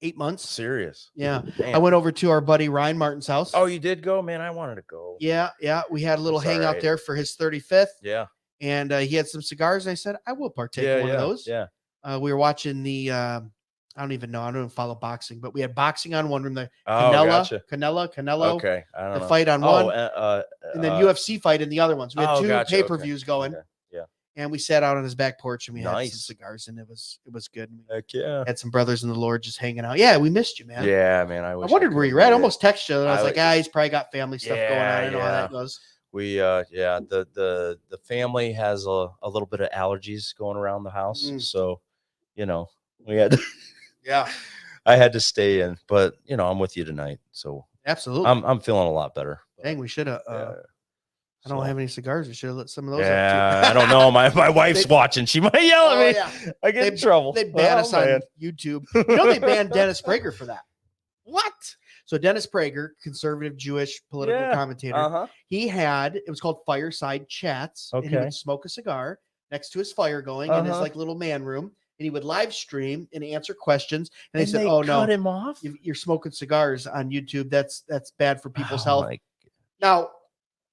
8 months. Serious. Yeah. Man. I went over to our buddy Ryan Martin's house. Oh, you did go? Man, I wanted to go. Yeah. We had a little hangout there for his 35th. Yeah. And he had some cigars, and I said, I will partake in one of those. Yeah. We were watching the I don't even know. I don't follow boxing, but we had boxing on one room. The Canelo. Okay. I don't know. Fight on one. And then UFC fight in the other ones. We had two pay-per-views going. Okay. Yeah. And we sat out on his back porch and we had some cigars, and it was good. Heck yeah. Had some brothers in the Lord just hanging out. Yeah, we missed you, man. Yeah, man. I wondered where you were at. I almost texted you. I was like, he's probably got family stuff going on. I know how that goes. We the family has a little bit of allergies going around the house. So, we had I had to stay in, but I'm with you tonight. So absolutely. I'm feeling a lot better. Dang, we should have I don't have any cigars. We should have lit some of those up too. I don't know. My wife's watching. She might yell at me. Yeah. I get in trouble. They ban us on YouTube. They banned Dennis Prager for that. What? So Dennis Prager, conservative Jewish political commentator, it was called Fireside Chats. Okay. And he would smoke a cigar next to his fire going in his little man room. And he would live stream and answer questions. And they said, "Oh no, cut him off. You're smoking cigars on YouTube. That's bad for people's health." Now,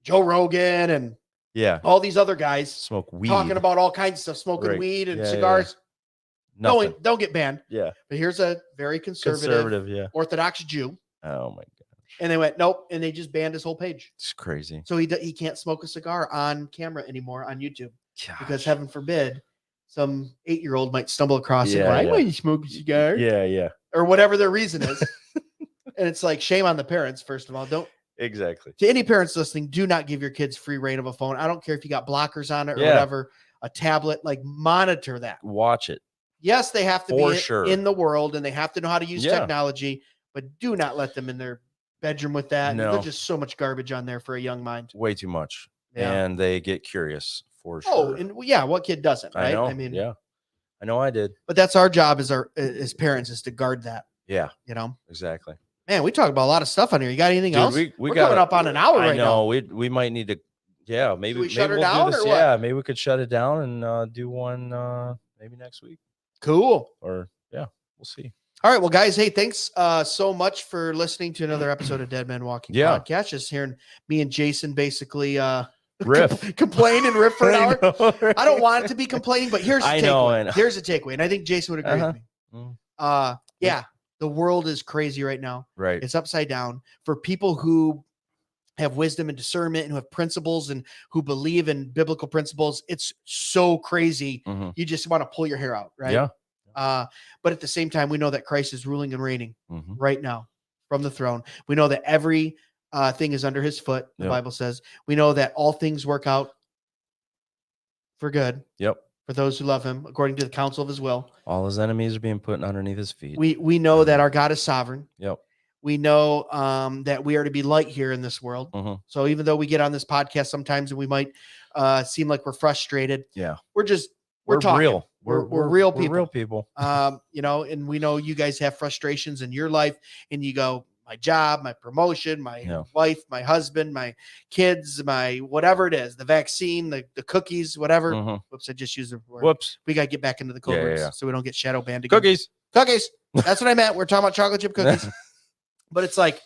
Joe Rogan and all these other guys smoke weed, talking about all kinds of stuff, smoking weed and cigars. Don't get banned. Yeah. But here's a very conservative Orthodox Jew. Oh my god. And they went, nope, and they just banned his whole page. It's crazy. So he can't smoke a cigar on camera anymore on YouTube. Because heaven forbid some 8-year-old might stumble across it. Why are you smoking a cigar? Yeah. Or whatever their reason is. And it's like, shame on the parents, first of all. Don't. Exactly. To any parents listening, do not give your kids free reign of a phone. I don't care if you got blockers on it or whatever, a tablet, monitor that. Watch it. Yes, they have to be in the world and they have to know how to use technology, but do not let them in their bedroom with that. No. There's just so much garbage on there for a young mind. Way too much. Yeah. And they get curious for sure. Oh, and what kid doesn't, right? I mean, I know I did. But that's our job as parents, is to guard that. Yeah. Exactly. Exactly. Man, we talked about a lot of stuff on here. You got anything else? We're coming up on an hour right now. We might need to. Yeah, maybe we shut her we'll down. Do this. Yeah, maybe we could shut it down and do one maybe next week. Cool. Or we'll see. All right, well, guys, hey, thanks so much for listening to another episode of Dead Men Walking Podcast. Just hearing me and Jason basically riff, complain and riff for an hour. Know, right? I don't want it to be complaining, but here's the takeaway. I know. Here's the takeaway, and I think Jason would agree with me. The world is crazy right now. Right. It's upside down. For people who have wisdom and discernment and who have principles and who believe in biblical principles, it's so crazy. Mm-hmm. You just want to pull your hair out, right? Yeah. But at the same time, we know that Christ is ruling and reigning right now from the throne. We know that every thing is under his foot, the Bible says. We know that all things work out for good. Yep. For those who love him, according to the counsel of his will. All his enemies are being put underneath his feet. We know that our God is sovereign. Yep. We know that we are to be light here in this world. So even though we get on this podcast sometimes and we might seem like we're frustrated, we're talking. Real. We're real people. We're real people. And we know you guys have frustrations in your life, and you go, my job, my promotion, my wife, my husband, my kids, my whatever it is, the vaccine, the cookies, whatever. Whoops, I just used the word. Whoops. We got to get back into the code words so we don't get shadow banned again. Cookies. That's what I meant. We're talking about chocolate chip cookies. But it's like,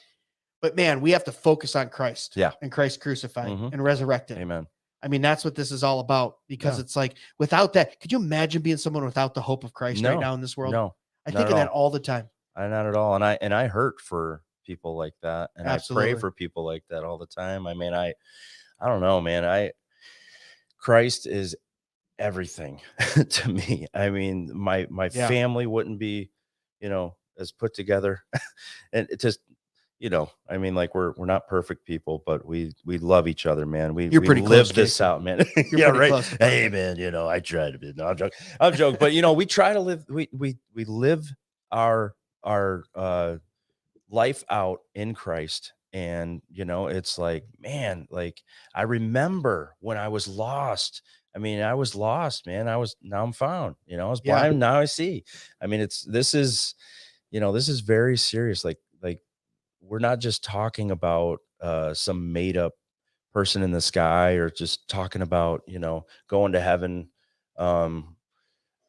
man, we have to focus on Christ. Yeah. And Christ crucified and resurrected. Amen. I mean, that's what this is all about, because it's like, without that, could you imagine being someone without the hope of Christ right now in this world? No. I think of that all the time. Not at all. And I hurt for people like that. And absolutely. I pray for people like that all the time. I mean, I don't know, man. Christ is everything to me. I mean, my family wouldn't be, as put together. And it just, I mean, like we're not perfect people, but we love each other, man. We live this out, man. Yeah, right. Close. Hey, man, I try to be. No, I'm joking. But we try to live. We live our life out in Christ, And, it's like, man, like I remember when I was lost. I mean, I was lost, man. Now I'm found, I was Yeah. blind. Now I see. I mean, this is very serious. Like we're not just talking about some made up person in the sky, or just talking about, going to heaven, um,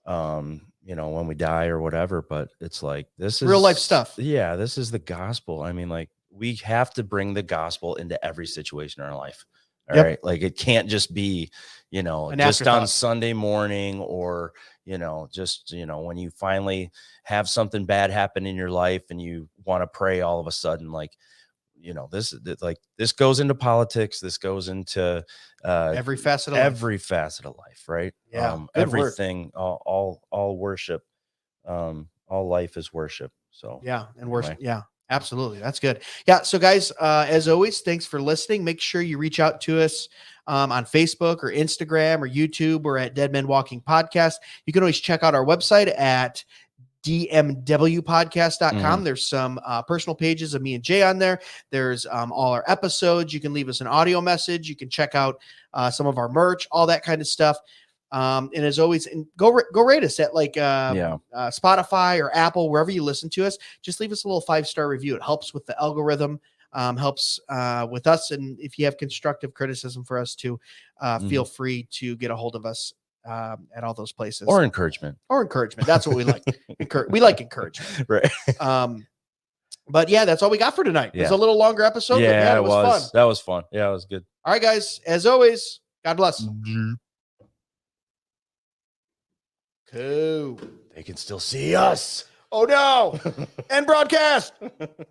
when we die or whatever. But it's like, this Real life is, stuff. yeah, this is the gospel. I mean, like, we have to bring the gospel into every situation in our life. All Yep. right. Like, it can't just be, An just on afterthought. Sunday morning, or, just, when you finally have something bad happen in your life and you want to pray all of a sudden. Like, this goes into politics. This goes into Every facet of life. every facet of life, right? Yeah. Good word. Everything, all worship, all life is worship. So Yeah. And worship. anyway. Yeah, absolutely. That's good. Yeah. So guys, as always, thanks for listening. Make sure you reach out to us on Facebook or Instagram or YouTube, or at Dead Men Walking Podcast. You can always check out our website at dmwpodcast.com. There's some personal pages of me and Jay on there. There's all our episodes. You can leave us an audio message. You can check out some of our merch, all that kind of stuff. And as always, go rate us at Spotify or Apple, wherever you listen to us. Just leave us a little 5-star review. It helps with the algorithm, helps with us. And if you have constructive criticism for us too, feel free to get a hold of us at all those places. Or encouragement. That's what we like. We like encouragement. Right. But yeah, that's all we got for tonight. Yeah. It's a little longer episode, Yeah, but man, it was fun. That was fun. Yeah, it was good. All right, guys. As always, God bless. Cool. They can still see us. Oh no. End broadcast.